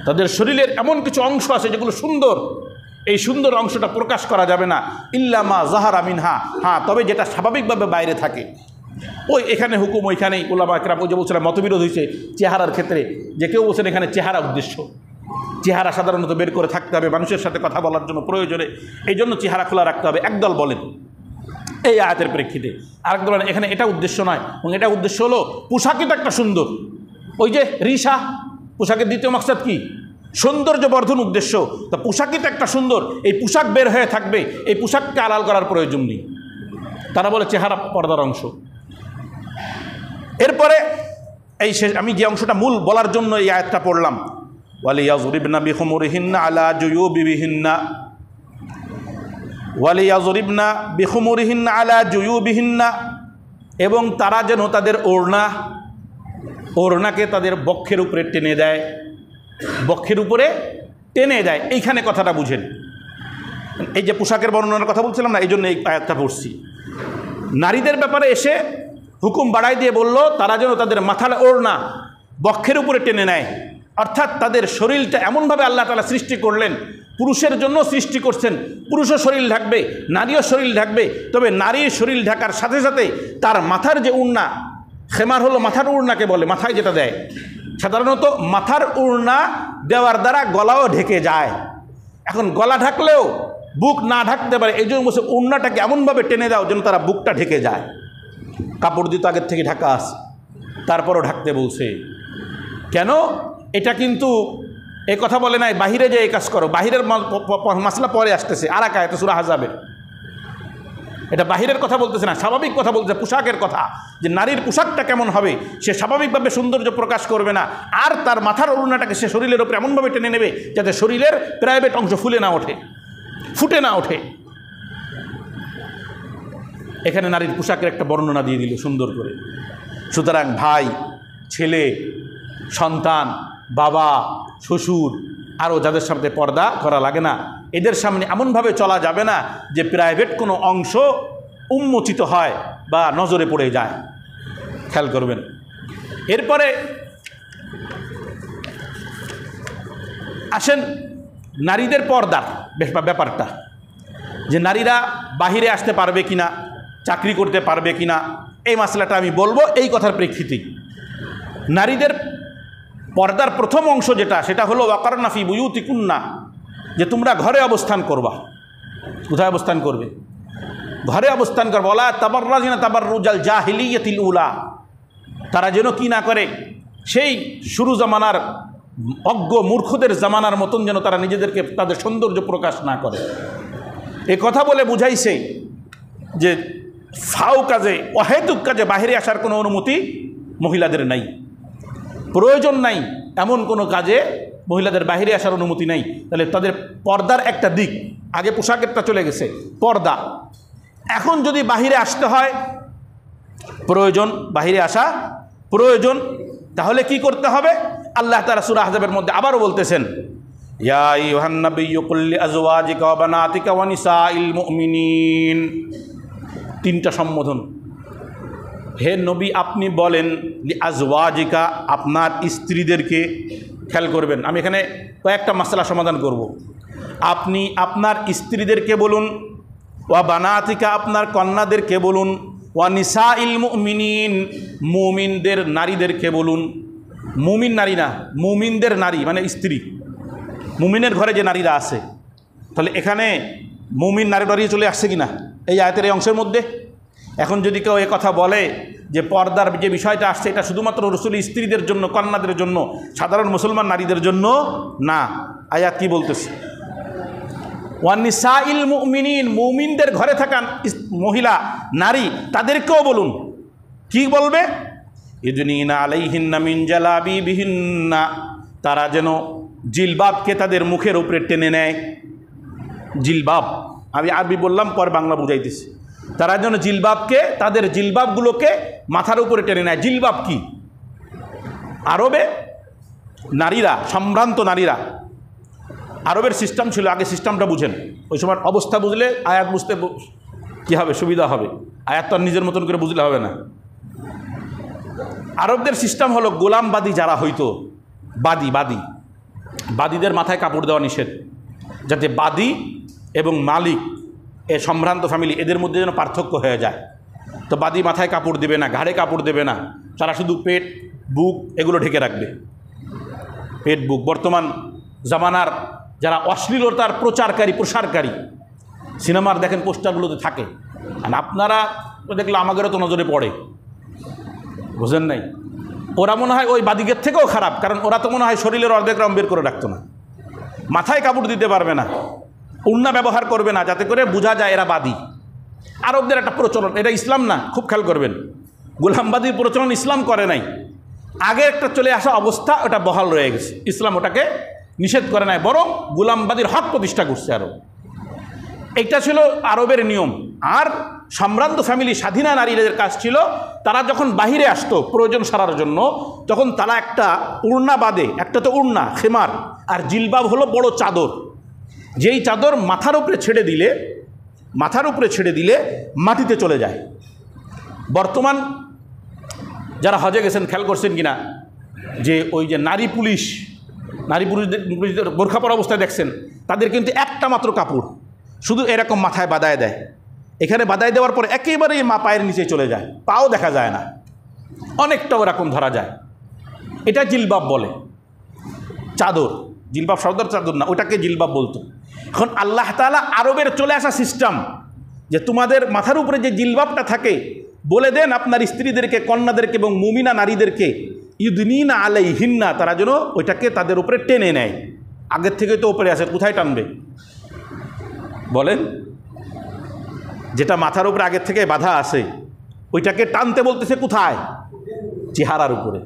S1: তাদের শরীরের এমন কিছু অংশ আছে যেগুলো সুন্দর, এই সুন্দর অংশটা প্রকাশ করা যাবে না, ইল্লা মা যাহারা মিনহা, হ্যাঁ তবে যেটা স্বাভাবিকভাবে বাইরে থাকে। ওই এখানে হুকুম, ওইখানেই উলামা একরাম, ওই যে বলছিলাম মতবিরোধ হয়েছে চেহারার ক্ষেত্রে, যে কেউ বলছেন এখানে চেহারা উদ্দেশ্য, চেহারা সাধারণত বের করে থাকতে হবে মানুষের সাথে কথা বলার জন্য প্রয়োজনে, এই জন্য চেহারা খোলা রাখতে হবে, একদল বলেন এই আয়াতের প্রেক্ষিতে। আরেক দল এখানে এটা উদ্দেশ্য নয়, এবং এটা উদ্দেশ্য হলো পোশাকই তো একটা সুন্দর। ওই যে রিসা, পোশাকের দ্বিতীয় মাকসাদ কি? সৌন্দর্য বর্ধন উদ্দেশ্য। তা পোশাকই তো একটা সুন্দর, এই পোশাক বের হয়ে থাকবে, এই পোশাককে আড়াল করার প্রয়োজন নেই। তারা বলে চেহারা পর্দার অংশ। এরপরে এই শেষ আমি যে অংশটা মূল বলার জন্য এই আয়াতটা পড়লাম, ওয়ালিয়াযরিবনা বিখুমুরিহিন্না আলা জুয়ুবিহিন্না, ওয়ালিয়াযরিবনা বিখুমুরিহিন্না আলা জুয়ুবিহিন্না, এবং তারা যেন তাদের ওড়নাকে তাদের বক্ষের উপরে টেনে দেয়, বক্ষের উপরে টেনে দেয়। এইখানে কথাটা বুঝেন, এই যে পোশাকের বর্ণনার কথা বলছিলাম না, এই জন্য এই আয়াতটা পড়ছি। নারীদের ব্যাপারে এসে হুকুম বাড়াই দিয়ে বলল তারা যেন তাদের মাথার ওড়না বক্ষের উপরে টেনে নেয়, অর্থাৎ তাদের শরীরটা এমনভাবে আল্লাহ তাআলা সৃষ্টি করলেন, পুরুষের জন্য সৃষ্টি করছেন, পুরুষও শরীর ঢাকবে, নারীও শরীর ঢাকবে, তবে নারীর শরীর ঢাকার সাথে সাথে তার মাথার যে ওড়না, খেমার হলো মাথার ওড়নাকে বলে, মাথায় যেটা দেয়, সাধারণত মাথার ওড়না দেওয়ার দ্বারা গলাও ঢেকে যায়। এখন গলা ঢাকলেও বুক না ঢাকতে পারে, এই জন্য বলছে ওড়নাটাকে এমনভাবে টেনে দাও যেন তারা বুকটা ঢেকে যায়। কাপড় দিয়ে তো আগের থেকে ঢাকা আছে, তারপরও ঢাকতে বলছে কেন? এটা কিন্তু এ কথা বলে নাই বাহিরে যে এই কাজ করো, বাহিরের মাসলা পরে আসতেছে আর এক আয়াতে সূরা আহজাবের। এটা বাহিরের কথা বলতেছে না, স্বাভাবিক কথা বলতেছে, পোশাকের কথা, যে নারীর পোশাকটা কেমন হবে, সে স্বাভাবিকভাবে সৌন্দর্য প্রকাশ করবে না, আর তার মাথার ওড়নাটাকে সে শরীরের উপরে এমনভাবে টেনে নেবে যাতে শরীরের প্রাইভেট অংশ ফুলে না ওঠে, ফুটে না ওঠে। এখানে নারীর পোশাকের একটা বর্ণনা দিয়ে দিল সুন্দর করে। সুতরাং ভাই, ছেলে, সন্তান, বাবা, শ্বশুর, আরও যাদের সামনে পর্দা করা লাগে না, এদের সামনে এমনভাবে চলা যাবে না যে প্রাইভেট কোনো অংশ উন্মোচিত হয় বা নজরে পড়ে যায়, খেয়াল করবেন। এরপরে আসেন নারীদের পর্দার ব্যাপারটা, যে নারীরা বাহিরে আসতে পারবে কিনা, চাকরি করতে পারবে কিনা, এই মাসলাটা আমি বলবো এই কথার প্রেক্ষিতেই। নারীদের পর্দার প্রথম অংশ যেটা, সেটা হলো ওয়াকারনা ফি বুয়ুতিকুন্না, যে তোমরা ঘরে অবস্থান করবা। কোথায় অবস্থান করবে? ঘরে অবস্থান করবে। ওয়ালা তাবাররাজনা তাবাররুজাল জাহিলিয়াতিল উলা, তারা যেন কি না করে, সেই শুরু জামানার অজ্ঞ মূর্খদের জামানার মতন যেন তারা নিজেদেরকে তাদের সৌন্দর্য প্রকাশ না করে। এ কথা বলে বুঝাইছে যে ফাও কাজে, অহেতুক কাজে বাহিরে আসার কোনো অনুমতি মহিলাদের নাই, প্রয়োজন নাই, এমন কোনো কাজে মহিলাদের বাহিরে আসার অনুমতি নাই। তাহলে তাদের পর্দার একটা দিক, আগে পোশাকেরটা চলে গেছে, পর্দা। এখন যদি বাহিরে আসতে হয়, প্রয়োজন, বাহিরে আসা প্রয়োজন, তাহলে কি করতে হবে? আল্লাহ তাআলা সূরা আহজাবের মধ্যে আবারও বলতেছেন, ইয়া আইয়ুহান নাবিয়্যু কুল লিআজওয়াজিকা ওয়া বানাতিকা ওয়া নিসাইল মুমিনিন। তিনটা সম্বোধন। হে নবী, আপনি বলেন লিআজওয়াজিকা, আপনার স্ত্রীদেরকে। খেয়াল করবেন, আমি এখানে কয়েকটা মাসলা সমাধান করব। আপনি আপনার স্ত্রীদেরকে বলুন, ওয়া বানাতিকা, আপনার কন্যাদেরকে বলুন, ওয়া নিসাইল মুমিনিন, মুমিনদের নারীদেরকে বলুন। মুমিন নারী না, মুমিনদের নারী মানে স্ত্রী, মুমিনের ঘরে যে নারীরা আছে। তাহলে এখানে মুমিন নারী দাঁড়িয়ে চলে আসছে কিনা এই আয়াতের এই অংশের মধ্যে? এখন যদি কেউ এ কথা বলে যে পর্দার যে বিষয়টা আসছে এটা শুধুমাত্র রাসূল স্ত্রীদের জন্য, কন্যাদের জন্য, সাধারণ মুসলমান নারীদের জন্য না, আয়াত কি বলতেছে? ওয়ানিসাইল মুমিনিন, মুমিনদের ঘরে থাকা মহিলা নারী তাদেরকেও বলুন, কি বলবে? ইদনিনা আলাইহিন্না মিন জালাবিবিহিন্না, তারা যেন জিলবাবকে তাদের মুখের উপরে টেনে নেয়। জিলবাব আমি আরবি বললাম, পরে বাংলা বুঝাইতেছি। তারা যেন জিলবাবকে, তাদের জিলবাবগুলোকে মাথার উপরে টেনে নেয়। জিলবাব কি? আরবে নারীরা, সম্ভ্রান্ত নারীরা, আরবের সিস্টেম ছিল আগে, সিস্টেমটা বুঝেন। ওই সময় অবস্থা বুঝলে আয়াত বুঝতে কী হবে, সুবিধা হবে। আয়াত তো আর নিজের মতন করে বুঝলে হবে না। আরবদের সিস্টেম হলো গোলামবাদী যারা হইতো, বাদীদের মাথায় কাপড় দেওয়া নিষেধ, যাতে বাদী এবং মালিক, এ সম্ভ্রান্ত ফ্যামিলি, এদের মধ্যে যেন পার্থক্য হয়ে যায়। তো বাদী মাথায় কাপড় দেবে না, ঘাড়ে কাপড় দেবে না, তারা শুধু পেট, বুক এগুলো ঢেকে রাখবে। পেট, বুক। বর্তমান জামানার যারা অশ্লীলতার প্রসারকারী সিনেমার দেখেন পোস্টারগুলোতে থাকে, আর আপনারা দেখলে আমাদেরও তো নজরে পড়ে, বুঝেন নাই? ওরা মনে হয় ওই বাদিকের থেকেও খারাপ, কারণ ওরা তো মনে হয় শরীরের অর্ধেক রং বের করে রাখতো না, মাথায় কাপড় দিতে পারবে না, উন্না ব্যবহার করবে না, যাতে করে বোঝা যায় এরা বাদী। আরবদের একটা প্রচলন, এটা ইসলাম না, খুব খেয়াল করবেন। গোলামবাদীর প্রচলন ইসলাম করে নাই, আগে একটা চলে আসা অবস্থা, ওটা বহাল রয়ে গেছে। ইসলাম ওটাকে নিষেধ করে নাই, বরং গোলামবাদীর হক প্রতিষ্ঠা করছে আরব। এইটা ছিল আরবের নিয়ম। আর সম্ভ্রান্ত ফ্যামিলি, স্বাধীনা নারীদের কাজ ছিল, তারা যখন বাহিরে আসতো প্রয়োজন সারার জন্য, তখন তারা একটা উড়না বাঁধে, একটা তো উড়না খেমার, আর জিলবাব হলো বড় চাদর, যেই চাদর মাথার উপরে ছেড়ে দিলে মাটিতে চলে যায়। বর্তমান যারা হজে গেছেন খেয়াল করছেন কিনা, যে ওই যে নারী পুলিশদের বোরখা পরা অবস্থায় দেখছেন, তাদের কিন্তু একটা মাত্র কাপড় শুধু এরকম মাথায় বাঁধায় দেয়। এখানে বাঁধায় দেওয়ার পর একেবারেই মা পায়ের নিচে চলে যায়, পাও দেখা যায় না, অনেকটা ওরকম ধরা যায়। এটা জিলবাব বলে, চাদর। জিলবাব শব্দের চাদর না, ওটাকে জিলবাব বলতো। এখন আল্লাহ তাআলা আরবের চলে আসা সিস্টেম, যে তোমাদের মাথার উপরে যে জিলবাবটা থাকে, বলে দেন আপনার স্ত্রীদেরকে, কন্যাদেরকে এবং মুমিনা নারীদেরকে, ইউদনিনা আলাইহিন্না, তারা যেন ওইটাকে তাদের উপরে টেনে নেয়। আগের থেকে তো উপরে আছে, কোথায় টানবে বলেন? যেটা মাথার উপরে আগের থেকে বাধা আছে, ওইটাকে টানতে বলতেছে কোথায়? চেহারার উপরে।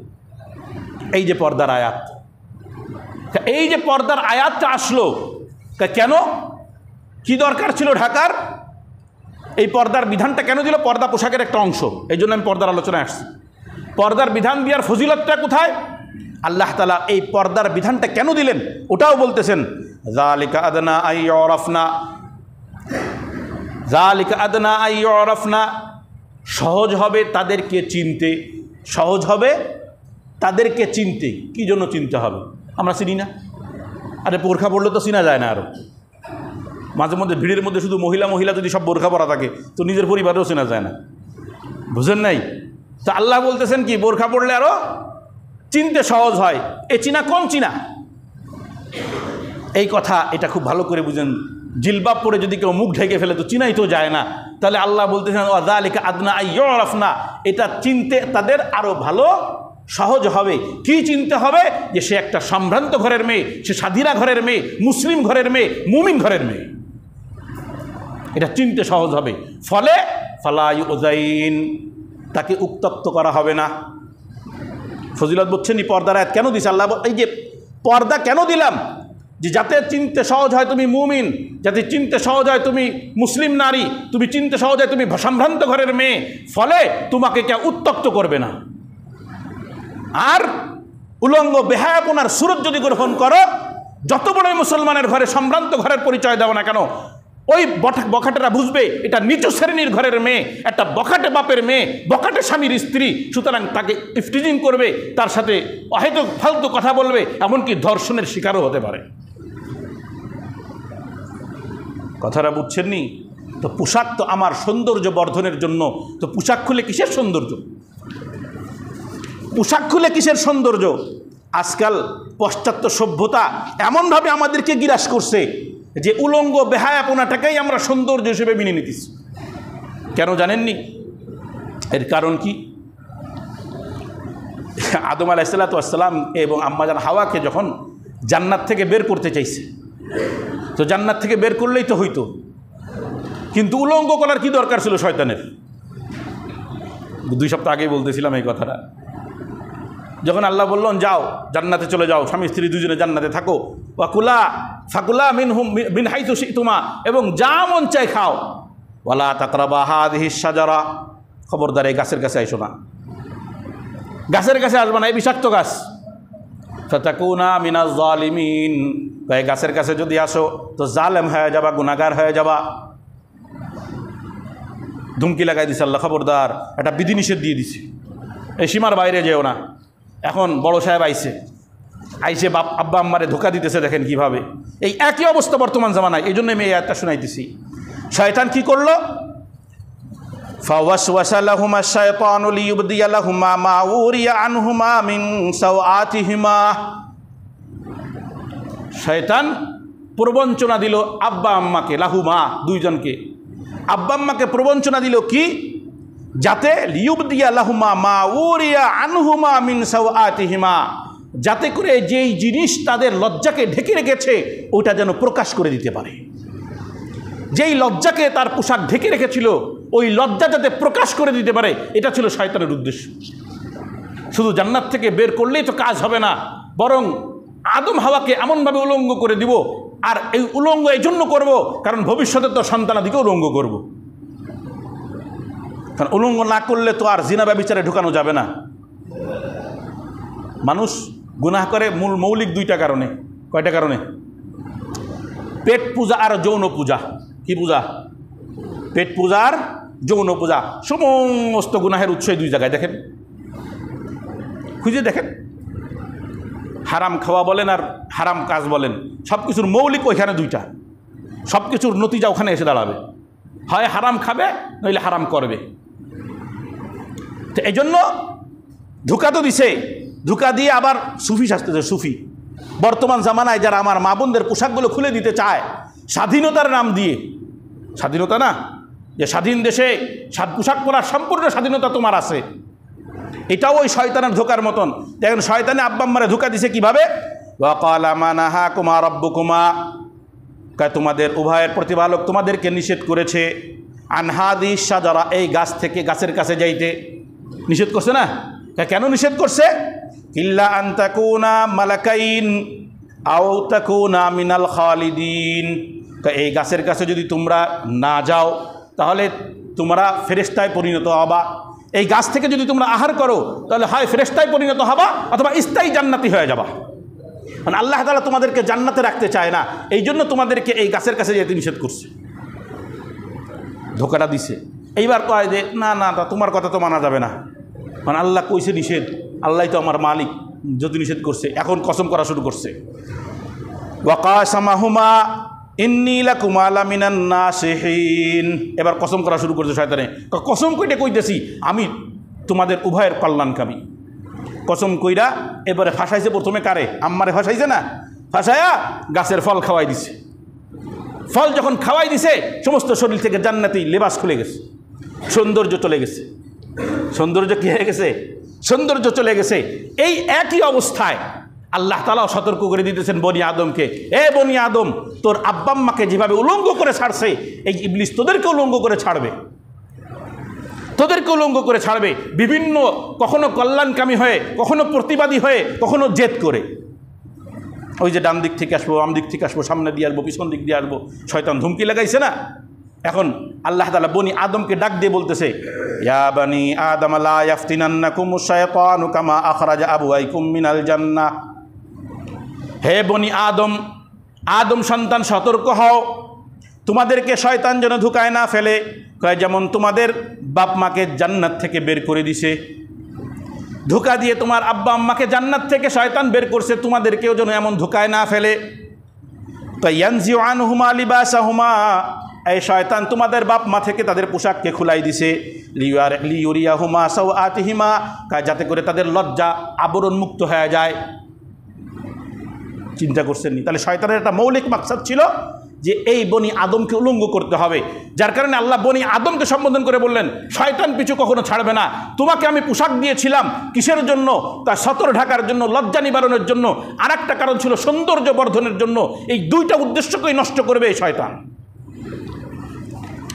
S1: এই যে পর্দার আয়াত, এই যে পর্দার আয়াতটা আসলো কেন? কি দরকার ছিল ঢাকার? এই পর্দার বিধানটা কেন দিল? পর্দা পোশাকের একটা অংশ, এই জন্য আমি পর্দার আলোচনায় আসছি। পর্দার বিধান দেওয়ার ফজিলতটা কোথায়? আল্লাহ তাআলা এই পর্দার বিধানটা কেন দিলেন ওটাও বলতেছেন, যালিকা আদনা আইয়ুরাফনা, যালিকা আদনা আইয়ুরাফনা, সহজ হবে তাদেরকে চিনতে, সহজ হবে তাদেরকে চিনতে। কি জন্য চিনতে হবে? আমরা চিনি না। আরে বোরখা পড়লে তো চিনা যায় না। আরও মাঝে মধ্যে ভিড়ের মধ্যে শুধু মহিলা যদি সব বোরখা পরা থাকে, তো নিজের পরিবারেও চেনা যায় না, বুঝেন নাই? তো আল্লাহ বলতেছেন কি, বোরখা পড়লে আরও চিনতে সহজ হয়। এ চিনা কোন চিনা? এই কথা এটা খুব ভালো করে বুঝেন। জিলবাব পরে যদি কেউ মুখ ঢেকে ফেলে তো চিনাই তো যায় না। তাহলে আল্লাহ বলতেছেন যালিকা আদনা আইয়ুরাফনা, এটা চিনতে তাদের আরও ভালো সহজ হবে। কি চিনতে হবে? যে সে একটা সম্ভ্রান্ত ঘরের মেয়ে, সে স্বাধীনা ঘরের মেয়ে, মুসলিম ঘরের মেয়ে, মুমিন ঘরের মেয়ে, এটা চিনতে সহজ হবে। ফলে ফালা ইউযাইন, তাকে উত্তক্ত করা হবে না। ফজিলত বলছেন পর্দার আয়াত কেন দিছে আল্লাহ? এই যে পর্দা কেন দিলাম, যে যাতে চিনতে সহজ হয় তুমি মুমিন, যাতে চিনতে সহজ হয় তুমি মুসলিম নারী, তুমি চিনতে সহজ হয় তুমি সম্ভ্রান্ত ঘরের মেয়ে, ফলে তোমাকে কেউ উত্তক্ত করবে না। আর উলঙ্গ বেহায়াপনার সুরত যদি গ্রহণ করো, যত বড় মুসলমানের ঘরে, সম্ভ্রান্ত ঘরের পরিচয় দাও না কেন, ওই বখাটেরা বুঝবে এটা নিচু শ্রেণীর ঘরের মেয়ে, একটা বখাটে বাপের মেয়ে, বখাটে স্বামীর স্ত্রী, সুতরাং তাকে ইফটিজিং করবে, তার সাথে অহেতুক ফালতু কথা বলবে, এমনকি ধর্ষণের শিকারও হতে পারে। কথাটা বুঝছেন নি? তো পোশাক তো আমার সৌন্দর্য বর্ধনের জন্য। তো পোশাক খুলে কিসের সৌন্দর্য? পোশাক খুলে কিসের সৌন্দর্য? আজকাল পাশ্চাত্য সভ্যতা এমনভাবে আমাদেরকে গ্রাস করছে যে উলঙ্গ বেহায়াপনাটাকেই আমরা সৌন্দর্য হিসেবে মেনে নিতেছি। কেন জানেননি? এর কারণ কি? আদম আলাইহিস সালাম এবং আম্মা জান হাওয়াকে যখন জান্নাত থেকে বের করতে চাইছে, তো জান্নাত থেকে বের করলেই তো হইতো, কিন্তু উলঙ্গ করার কি দরকার ছিল শয়তানের? 2 সপ্তাহ আগেই বলতেছিলাম এই কথাটা। যখন আল্লাহ বললেন যাও জান্নাতে চলে যাও, স্বামী স্ত্রী দুজনে জান্নাতে থাকো, ওয়াকুলা ফাকুলা মিন হাইতু শিতুমা, এবং যা মন চাই খাও, ওয়ালা তাকরাবা হাযিহিশ শাজারা, খবরদার এই গাছের কাছে আইসো না, গাছের কাছে আসবে না, এই বিষাক্ত গাছ। ফাতাকুনা মিনাজ জালিমিন, এই গাছের কাছে যদি আসো তো জালেম হয়ে যাবা, গুনাহগার হয়ে যাবা। ধুমকি লাগাই দিছে আল্লাহ, খবরদার, একটা বিধিনিষেধ দিয়ে দিছে, এই সীমার বাইরে যেও না। এখন বড় সাহেব আইসে বাপ আব্বা আম্মারে ধোকা দিতেছে, দেখেন কিভাবে। এই একই অবস্থা বর্তমান জামানায়। এই জন্য আমি এই আয়াতটা শুনাইতেছি। শয়তান কি করলো? ফাওয়াসওয়াসা লাহুমা শায়তানু লিইউবদিয়া লাহুমা মা উরিয়া আনহুমা মিন সাওআতিহিমা, শয়তান প্রবঞ্চনা দিল আব্বা আম্মাকে, লাহুমা দুইজনকে, আব্বা আম্মাকে প্রবঞ্চনা দিল কি? যাতে লিউবদিয়া লাহুমা মা উরিয়া আনহুমা মিন সাওআতিহিমা, যাতে করে যেই জিনিস তাদের লজ্জাকে ঢেকে রেখেছে ওটা যেন প্রকাশ করে দিতে পারে। যেই লজ্জাকে তার পোশাক ঢেকে রেখেছিল ওই লজ্জা যাতে প্রকাশ করে দিতে পারে, এটা ছিল শয়তানের উদ্দেশ্য। শুধু জান্নাত থেকে বের করলেই তো কাজ হবে না, বরং আদম হাওয়াকে এমনভাবে উলঙ্গ করে দিব। আর এই উলঙ্গ এই জন্য করবো কারণ ভবিষ্যতে তো সন্তানাদিকে উলঙ্গ করব। কারণ উলঙ্গ না করলে তো আর জিনা ব্যভিচারে ঢুকানো যাবে না। মানুষ গুনাহ করে মৌলিক 2টা কারণে। কয়টা কারণে? পেট পূজা আর যৌন পূজা। কি পূজা? পেট পূজা আর যৌন পূজা। সমস্ত গুনাহের উৎস 2 জায়গায়। দেখেন, খুঁজে দেখেন, হারাম খাওয়া বলেন আর হারাম কাজ বলেন, সব কিছুর মৌলিক ওইখানে 2টা। সব কিছুর নতিজা ওখানে এসে দাঁড়াবে, হয় হারাম খাবে নইলে হারাম করবে। তো এই জন্য ধোঁকা তো দিছে, ধোঁকা দিয়ে আবার সুফি সাজতেছে। সুফি বর্তমান জামানায় যারা আমার মা বোনদের পোশাকগুলো খুলে দিতে চায় স্বাধীনতার নাম দিয়ে, স্বাধীনতা না, যে স্বাধীন দেশে পোশাক পরার সম্পূর্ণ স্বাধীনতা তোমার আছে, এটাও ওই শয়তানের ধোকার মতন। দেখেন শয়তানে আব্বা আম্মারে ধোকা দিছে কিভাবে? ওয়াকালা মা নাহাকুমা রাব্বুকুমা, তোমাদের উভয়ের প্রতিপালক তোমাদেরকে নিষেধ করেছে আন হাযিহিশ শাজারা, এই গাছ থেকে, গাছের কাছে যাইতে নিষেধ করছে না? কেন নিষেধ করছে? ইল্লা আন তাকুনা মালাকাইন আও তাকুনা মিনাল খালিদিন, এই গাছের কাছে যদি তোমরা না যাও তাহলে তোমরা ফেরেশতায় পরিণত হবা। এই গাছ থেকে যদি তোমরা আহার করো তাহলে হয় ফেরেশতায় পরিণত হবা অথবা স্থায়ী জান্নাতি হয়ে যাবা। মানে আল্লাহ তাআলা তোমাদেরকে জান্নাতে রাখতে চায় না, এই জন্য তোমাদেরকে এই গাছের কাছে যেতে নিষেধ করছে। ধোকাটা দিছে। এইবার কয় যে না না, তোমার কথা তো মানা যাবে না, মানে আল্লাহ কইছে নিষেধ, আল্লাহ তো আমার মালিক, যদি নিষেধ করছে এখন কসম করা শুরু করছে। ওয়াকাসামাহুমা ইন্নী লাকুমা লামিনান নাসিহিন, এবার কসম করা শুরু করছে শয়তানে। কসম কইটা কইতেছি আমি তোমাদের উভয়ের কল্যাণকামী। কসম কইরা এবারে ফাঁসাইছে প্রথমে কারে? আম্মারে ফাঁসাইছে না? ফাঁসায়া গাছের ফল খাওয়াই দিছে। ফল যখন খাওয়াই দিছে সমস্ত শরীর থেকে জান্নাতি লেবাস খুলে গেছে, সৌন্দর্য চলে গেছে। সৌন্দর্য কি হয়ে গেছে? সৌন্দর্য চলে গেছে। এই একই অবস্থায় আল্লাহ তাআলাও সতর্ক করে দিতেছেন বনি আদমকে, এ বনি আদম, তোর আব্বা আম্মাকে যেভাবে উলঙ্গ করে ছাড়ছে এই ইবলিস তোদেরকে উলঙ্গ করে ছাড়বে, তোদেরকে উলঙ্গ করে ছাড়বে। বিভিন্ন কখনো কল্যাণকামী হয়ে, কখনো প্রতিবাদী হয়ে, কখনো জেদ করে। ওই যে ডান দিক থেকে আসবো, বাম দিক থেকে আসবো, সামনে দিয়ে আসবো, পিছন দিক দিয়ে আসবো, শয়তান ধুমকি লাগাইছে না? এখন আল্লাহ তাআলা বনি আদমকে ডাক দিয়ে বলতেছে, ইয়া বনি আদম লা ইয়াফতিনান্নাকুমুশ শায়তানু কামা আখরাজা আবওয়াইকুম মিনাল জান্নাহ, হে বনি আদম, আদম সন্তান সতর্ক হও, তোমাদেরকে শয়তান যেন ধোঁকায় না ফেলে, যেমন তোমাদের বাপ মাকে জান্নাত থেকে বের করে দিছে। ধোঁকা দিয়ে তোমার আব্বা আম্মাকে জান্নাত থেকে শয়তান বের করছে, তোমাদেরকেও যেন এমন ধোঁকায় না ফেলে। ইয়ানজিউ আনহুমা লিবাসাহুমা, এই শয়তান তোমাদের বাপ মা থেকে তাদের পোশাককে খুলাই দিছে। লিইউরিয়াহুমা সাওআতিহিমা, যাতে করে তাদের লজ্জা আবরণ মুক্ত হয়ে যায়। চিন্তা করছেন নি? তাহলে শয়তানের একটা মৌলিক মাকসাদ ছিল যে এই বনি আদমকে উলঙ্গ করতে হবে, যার কারণে আল্লাহ বনি আদমকে সম্বোধন করে বললেন শয়তান পিছু কখনো ছাড়বে না। তোমাকে আমি পোশাক দিয়েছিলাম কিসের জন্য? তার সতর ঢাকার জন্য, লজ্জা নিবারণের জন্য, আর একটা কারণ ছিল সৌন্দর্য বর্ধনের জন্য। এই দুইটা উদ্দেশ্যকেই নষ্ট করবে এই শয়তান।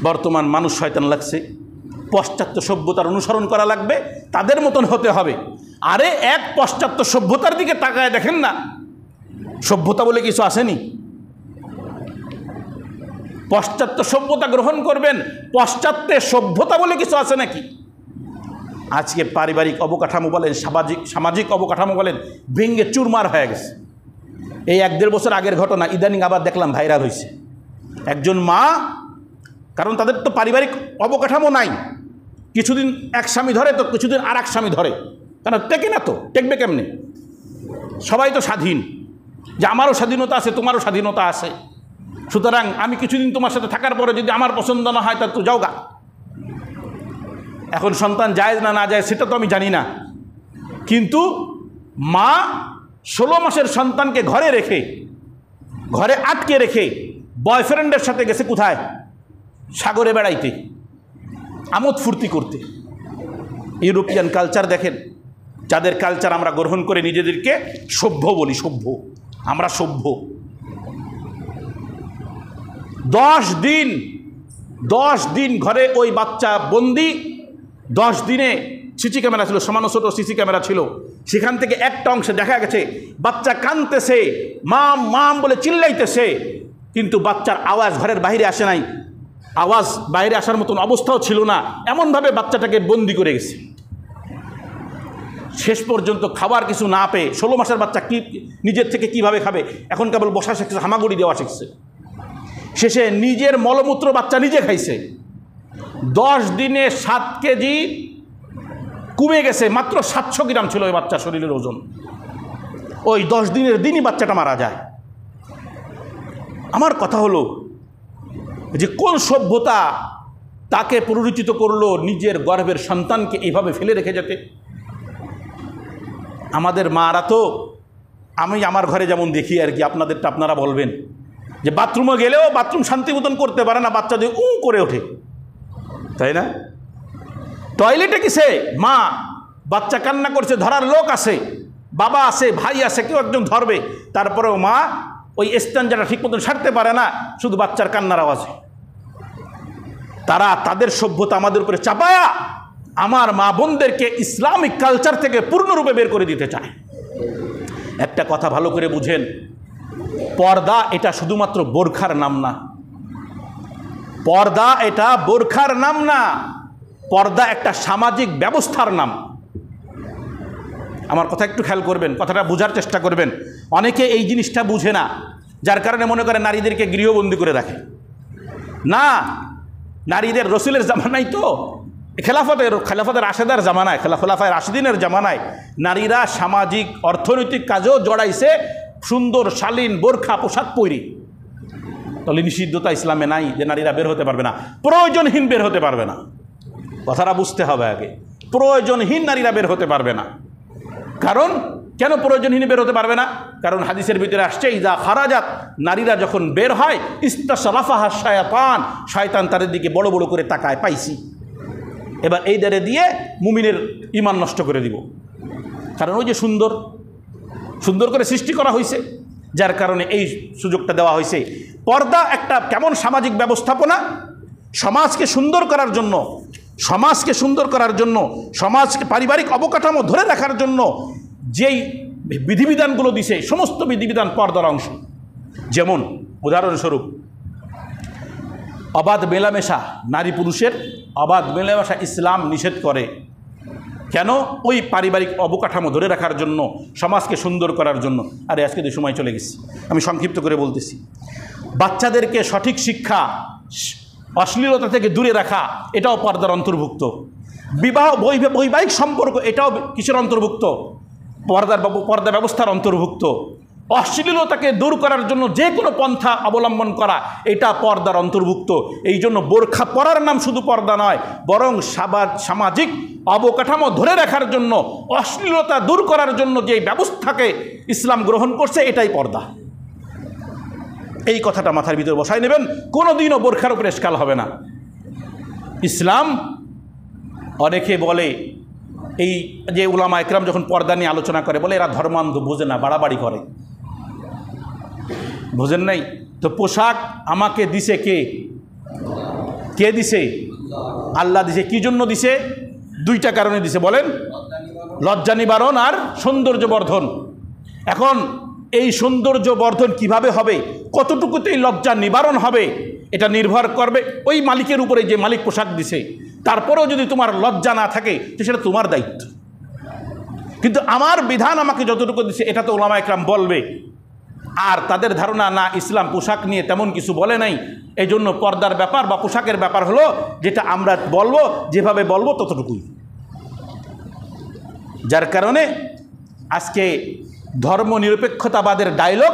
S1: বর্তমান মানুষ শয়তান লাগছে, পাশ্চাত্য সভ্যতার অনুসরণ করা লাগবে, তাদের মতন হতে হবে। আরে এক পাশ্চাত্য সভ্যতার দিকে তাকায় দেখেন না, সভ্যতা বলে কিছু আসেনি। পাশ্চাত্য সভ্যতা গ্রহণ করবেন, পাশ্চাত্যের সভ্যতা বলে কিছু আছে নাকি? আজকে পারিবারিক অবকাঠামো বলেন, সামাজিক অবকাঠামো বলেন, ভেঙে চুরমার হয়ে গেছে। এই 1-1.5 বছর আগের ঘটনা ইদানিং আবার দেখলাম ভাইরাল হয়েছে। একজন মা, কারণ তাদের তো পারিবারিক অবকাঠামো নাই, কিছুদিন এক স্বামী ধরে তো কিছুদিন আর এক স্বামী ধরে, কেন টেকে না তো, টেকবে কেমনে? সবাই তো স্বাধীন, যে আমারও স্বাধীনতা আছে তোমারও স্বাধীনতা আছে, সুতরাং আমি কিছুদিন তোমার সাথে থাকার পরে যদি আমার পছন্দ না হয় তা তো যাও গা। এখন সন্তান যায় না না যায় সেটা তো আমি জানি না, কিন্তু মা 16 মাসের সন্তানকে ঘরে রেখে, ঘরে আটকে রেখে বয়ফ্রেন্ডের সাথে গেছে কোথায়? সাগরে বেড়াইতে, আমোদ ফুর্তি করতে। ইউরোপিয়ান কালচার দেখেন, যাদের কালচার আমরা গ্রহণ করে নিজেদেরকে সভ্য বলি, সভ্য, আমরা সভ্য। 10 দিন ঘরে ওই বাচ্চা বন্দি। 10 দিনে সিসি ক্যামেরা ছিল, সমান ছোট সিসি ক্যামেরা ছিল, সেখান থেকে একটা অংশে দেখা গেছে বাচ্চা কাঁদতেছে, মাম মাম বলে চিল্লাইতেছে, কিন্তু বাচ্চার আওয়াজ ঘরের বাইরে আসে নাই, আওয়াজ বাইরে আসার মতন অবস্থাও ছিল না, এমনভাবে বাচ্চাটাকে বন্দি করে গেছে। শেষ পর্যন্ত খাবার কিছু না পেয়ে 16 মাসের বাচ্চা কি নিজের থেকে কিভাবে খাবে? এখন কেবল বসা শিখছে, হামাগুড়ি দেওয়া শিখছে। শেষে নিজের মলমূত্র বাচ্চা নিজে খাইছে। 10 দিনে 7 কেজি কমে গেছে, মাত্র 700 গ্রাম ছিল ওই বাচ্চার শরীরের ওজন। ওই 10 দিনের দিনই বাচ্চাটা মারা যায়। আমার কথা হলো যে কোন সভ্যতা তাকে প্ররোচিত করলো নিজের গর্ভের সন্তানকে এইভাবে ফেলে রেখে যেতে? আমাদের মারা তো, আমি আমার ঘরে যেমন দেখি আর কি, আপনাদেরটা আপনারা বলবেন, যে বাথরুমে গেলেও বাথরুম শান্তি মতন করতে পারে না, বাচ্চা দিয়ে করে ওঠে, তাই না? টয়লেটে কিসে মা, বাচ্চা কান্না করছে, ধরার লোক আছে, বাবা আছে, ভাই আছে, কেউ একজন ধরবে, তারপরেও মা ওই স্ট্যান্ডারটা ঠিক মতন সারতে পারে না, শুধু বাচ্চার কান্নার আওয়াজে। তারা তাদের সভ্যতা আমাদের উপরে চাপায়া আমার মা বোনদেরকে ইসলামিক কালচার থেকে পূর্ণরূপে বের করে দিতে চায়। একটা কথা ভালো করে বুঝেন, পর্দা এটা শুধুমাত্র বোরখার নাম না। পর্দা এটা বোরখার নাম না, পর্দা একটা সামাজিক ব্যবস্থার নাম। আমার কথা একটু খেয়াল করবেন, কথাটা বোঝার চেষ্টা করবেন। অনেকে এই জিনিসটা বুঝে না, যার কারণে মনে করে নারীদেরকে গৃহবন্দী করে রাখে। না, নারীদের রসুলের জামানায় তো খেলাফতের রাশেদার জামানায়, খেলাফায়ে রাশিদিনের জামানায় নারীরা সামাজিক অর্থনৈতিক কাজেও জড়াইছে, সুন্দর শালীন বোরখা পোশাক পরি। তাহলে নিষিদ্ধতা ইসলামে নাই যে নারীরা বের হতে পারবে না, প্রয়োজনহীন বের হতে পারবে না। কথাটা বুঝতে হবে আগে, প্রয়োজনহীন নারীরা বের হতে পারবে না। কারণ কেন প্রয়োজনহীন বের হতে পারবে না? কারণ হাদিসের ভিতরে আসছে, ইজা খারাজাত, নারীরা যখন বের হয়, ইস্তাশরাফাহা শায়াতান, শয়তান তাদের দিকে বড় বড় করে তাকায়, পাইছি, এবার এই দ্বারে দিয়ে মুমিনের ঈমান নষ্ট করে দিব। কারণ ওই যে সুন্দর করে সৃষ্টি করা হয়েছে, যার কারণে এই সুযোগটা দেওয়া হয়েছে। পর্দা একটা কেমন সামাজিক ব্যবস্থাপনা, সমাজকে সুন্দর করার জন্য, সমাজকে পারিবারিক অবকাঠামো ধরে রাখার জন্য যেই বিধিবিধানগুলো দিছে, সমস্ত বিধিবিধান পর্দার অংশ। যেমন উদাহরণস্বরূপ অবাধ মেলামেশা, নারী পুরুষের অবাধ মেলামেশা ইসলাম নিষেধ করে। কেন? ওই পারিবারিক অবকাঠামো ধরে রাখার জন্য, সমাজকে সুন্দর করার জন্য। আরে আজকে তো সময় চলে গেছে, আমি সংক্ষিপ্ত করে বলতেছি। বাচ্চাদেরকে সঠিক শিক্ষা, অশ্লীলতা থেকে দূরে রাখা, এটাও পর্দার অন্তর্ভুক্ত। বিবাহ বৈবাহিক সম্পর্ক, এটাও কিসের অন্তর্ভুক্ত? পর্দা ব্যবস্থার অন্তর্ভুক্ত। অশ্লীলতাকে দূর করার জন্য যে কোনো পন্থা অবলম্বন করা, এটা পর্দার অন্তর্ভুক্ত। এই জন্য বোরখা পরার নাম শুধু পর্দা নয়, বরং সামাজিক অবকাঠামো ধরে রাখার জন্য, অশ্লীলতা দূর করার জন্য যে ব্যবস্থাকে ইসলাম গ্রহণ করছে, এটাই পর্দা। এই কথাটা মাথার ভিতরে বসাই নেবেন, কোনোদিনও বোরখার উপরে এশকাল হবে না। ইসলাম, অনেকে বলে এই যে উলামা একরাম যখন পর্দা নিয়ে আলোচনা করে বলে এরা ধর্মান্ধ, বোঝে না, বাড়াবাড়ি করে। বোঝেন নাই তো? পোশাক আমাকে দিছে কে? কে দিছে? আল্লাহ দিছে। কি জন্য দিছে? দুইটা কারণে দিছে, বলেন। লজ্জা নিবারণ আর সৌন্দর্য বর্ধন। এখন এই সৌন্দর্য বর্ধন কিভাবে হবে, কতটুকুতে এই লজ্জা নিবারণ হবে, এটা নির্ভর করবে ওই মালিকের উপরে, যে মালিক পোশাক দিছে। তারপরেও যদি তোমার লজ্জা না থাকে তো সেটা তোমার দায়িত্ব। কিন্তু আমার বিধান আমাকে যতটুকু দিছে এটা তো উলামা একরাম বলবে। আর তাদের ধারণা না, ইসলাম পোশাক নিয়ে তেমন কিছু বলে নাই, এই জন্য পর্দার ব্যাপার বা পোশাকের ব্যাপার হলো যেটা আমরা বলবো, যেভাবে বলবো ততটুকুই। যার কারণে আজকে ধর্মনিরপেক্ষতাবাদের ডায়লগ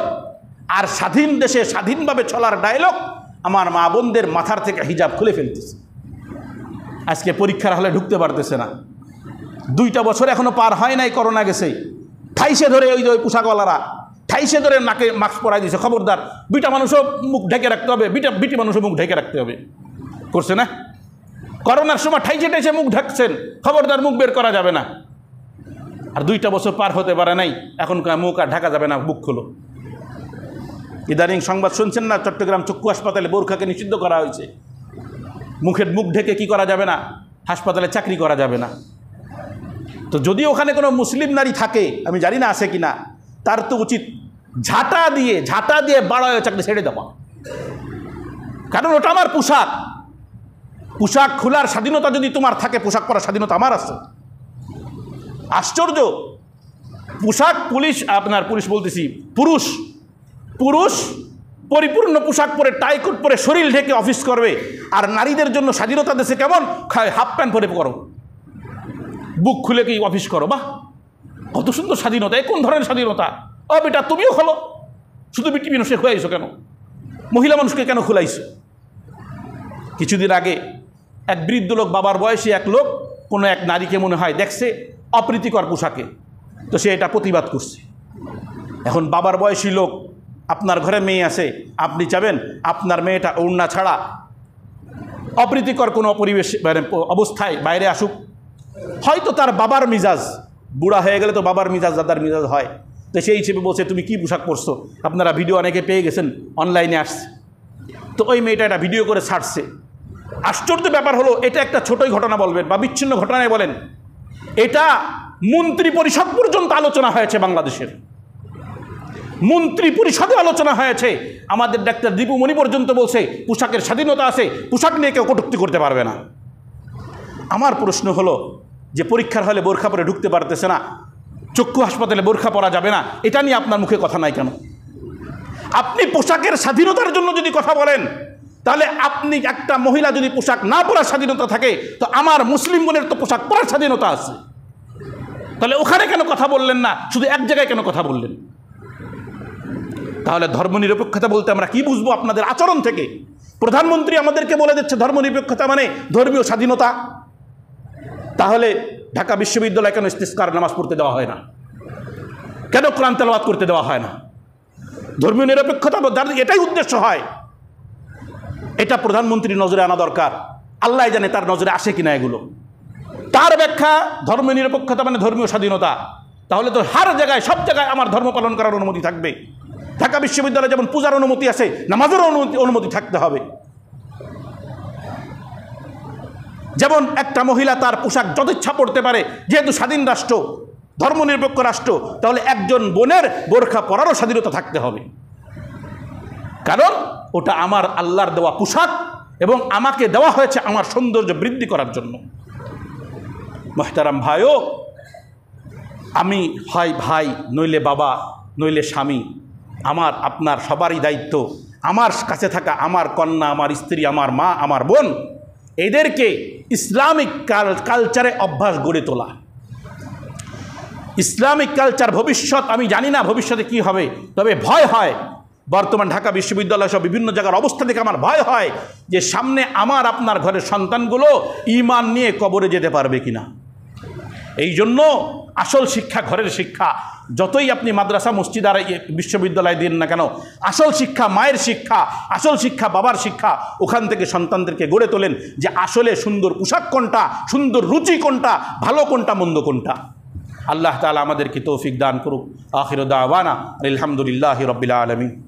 S1: আর স্বাধীন দেশে স্বাধীনভাবে চলার ডায়লগ আমার মা বোনদের মাথার থেকে হিজাব খুলে ফেলতেছে। আজকে পরীক্ষার হলে ঢুকতে পারতেছে না। 2টা বছর এখনো পার হয় নাই, করোনা গেছে, ঠাইসে ধরে ওই পোশাকওয়ালারা ঠাইসে ধরে নাকে মাস্ক পরাই দিয়েছে। খবরদার, বিটা মানুষও মুখ ঢেকে রাখতে হবে, বিটি মানুষও মুখ ঢেকে রাখতে হবে। করছে না? করোনার সময় ঠাইসে ঠাইসে মুখ ঢাকছেন, খবরদার মুখ বের করা যাবে না। আর 2টা বছর পার হতে পারে নাই, এখন মুখ আর ঢাকা যাবে না, বুক খুলো। ইদানিং সংবাদ শুনছেন না, চট্টগ্রাম চক্ষু হাসপাতালে বোরখাকে নিষিদ্ধ করা হয়েছে। মুখ ঢেকে কি করা যাবে না, হাসপাতালে চাকরি করা যাবে না। তো যদি ওখানে কোনো মুসলিম নারী থাকে, আমি জানি না আছে কিনা, তার তো উচিত ঝাঁটা দিয়ে বাড়ায় চাকরি ছেড়ে দেওয়া। কারণ ওটা আমার পোশাক। পোশাক খোলার স্বাধীনতা যদি তোমার থাকে, পোশাক পরার স্বাধীনতা আমার আছে। আশ্চর্য! পোশাক পুরুষ পরিপূর্ণ পোশাক পরে, টাই কোট পরে, শরীর ঢেকে অফিস করবে। আর নারীদের জন্য স্বাধীনতা দেশে কেমন? হাফ প্যান্ট পরে করো, বুক খুলে কি অফিস করো। বাহ, কত সুন্দর স্বাধীনতা! এ কোন ধরনের স্বাধীনতা? ও বেটা, তুমিও খোলো। শুধু বিটি মানুষকে খুলাইছো কেন? মহিলা মানুষকে কেন খুলাইছো? কিছুদিন আগে এক বৃদ্ধ লোক, বাবার বয়সী এক লোক, কোনো এক নারীকে মনে হয় দেখছে অপ্রীতিকর পোশাকে, তো সে এটা প্রতিবাদ করছে। এখন বাবার বয়সী লোক, আপনার ঘরে মেয়ে আছে, আপনি চাবেন আপনার মেয়েটা ওড়না ছাড়া অপ্রীতিকর কোনো পরিবেশ অবস্থায় বাইরে আসুক? হয়তো তার বাবার মিজাজ, বুড়া হয়ে গেলে তো বাবার মিজাজ দাদার মিজাজ হয়, তো সেই হিসেবে বলছে তুমি কি পোশাক পরছো। আপনারা ভিডিও অনেকে পেয়ে গেছেন, অনলাইনে আসছে। তো ওই মেয়েটা এটা ভিডিও করে ছাড়ছে। আশ্চর্য ব্যাপার হলো, এটা একটা ছোটই ঘটনা বলবেন বা বিচ্ছিন্ন ঘটনায় বলেন, এটা মন্ত্রী পরিষদ পর্যন্ত আলোচনা হয়েছে। বাংলাদেশের মন্ত্রী পরিষদে আলোচনা হয়েছে। আমাদের ডাক্তার দীপু মনি পর্যন্ত বলছে পোশাকের স্বাধীনতা আছে, পোশাক নিয়ে কেউ কটূক্তি করতে পারবে না। আমার প্রশ্ন হলো যে পরীক্ষার হলে বোরখা পরে ঢুকতে পারতেছে না, চক্ষু হাসপাতালে বোরখা পরা যাবে না, এটা নিয়ে আপনার মুখে কথা নাই কেন? আপনি পোশাকের স্বাধীনতার জন্য যদি কথা বলেন, তাহলে আপনি একটা মহিলা যদি পোশাক না পরার স্বাধীনতা থাকে, তো আমার মুসলিম বোনের তো পোশাক পরার স্বাধীনতা আছে। তাহলে ওখানে কেন কথা বললেন না, শুধু এক জায়গায় কেন কথা বললেন? তাহলে ধর্মনিরপেক্ষতা বলতে আমরা কি বুঝবো আপনাদের আচরণ থেকে? প্রধানমন্ত্রী আমাদেরকে বলে দিচ্ছে ধর্মনিরপেক্ষতা মানে ধর্মীয় স্বাধীনতা। তাহলে ঢাকা বিশ্ববিদ্যালয়ে কেন ইস্তিসকার নামাজ পড়তে দেওয়া হয় না? কেন কোরআন তেলাওয়াত করতে দেওয়া হয় না? ধর্মীয় নিরপেক্ষতা এটাই উদ্দেশ্য হয়। এটা প্রধানমন্ত্রীর নজরে আনা দরকার। আল্লাহ জানে তার নজরে আসে কিনা এগুলো। তার ব্যাখ্যা ধর্মীয় নিরপেক্ষতা মানে ধর্মীয় স্বাধীনতা। তাহলে তো হার জায়গায়, সব জায়গায় আমার ধর্ম পালন করার অনুমতি থাকবে। ঢাকা বিশ্ববিদ্যালয়ে যেমন পূজার অনুমতি আছে, নামাজের অনুমতি থাকতে হবে। যেমন একটা মহিলা তার পোশাক যথেচ্ছা পড়তে পারে, যেহেতু স্বাধীন রাষ্ট্র, ধর্মনিরপেক্ষ রাষ্ট্র, তাহলে একজন বোনের বোরখা পরারও স্বাধীনতা থাকতে হবে। কারণ ওটা আমার আল্লাহর দেওয়া পোশাক এবং আমাকে দেওয়া হয়েছে আমার সৌন্দর্য বৃদ্ধি করার জন্য। মোহতারাম ভাইও, আমি হয় ভাই, নইলে বাবা, নইলে স্বামী, আমার আপনার সবারই দায়িত্ব আমার কাছে থাকা আমার কন্যা, আমার স্ত্রী, আমার মা, আমার বোন, এদেরকে ইসলামিক কালচারে অভ্যাস গড়ে তোলা। ইসলামিক কালচার ভবিষ্যৎ আমি জানি না ভবিষ্যতে কি হবে, তবে ভয় হয় বর্তমান ঢাকা বিশ্ববিদ্যালয় সহ বিভিন্ন জায়গার অবস্থা দেখে আমার ভয় হয় যে সামনে আমার আপনার ঘরের সন্তানগুলো ঈমান নিয়ে কবরে যেতে পারবে কিনা। এই জন্য আসল শিক্ষা ঘরের শিক্ষা। যতই আপনি মাদ্রাসা মসজিদ আর বিশ্ববিদ্যালয় দিন না কেন, আসল শিক্ষা মায়ের শিক্ষা, আসল শিক্ষা বাবার শিক্ষা। ওখান থেকে সন্তানদেরকে গড়ে তোলেন যে আসলে সুন্দর পোশাক কোনটা, সুন্দর রুচি কোনটা, ভালো কোনটা, মন্দ কোনটা। আল্লাহ তাআলা আমাদেরকে তৌফিক দান করুক। আখির দাওয়ানা আলহামদুলিল্লাহি রাব্বিল আলামিন।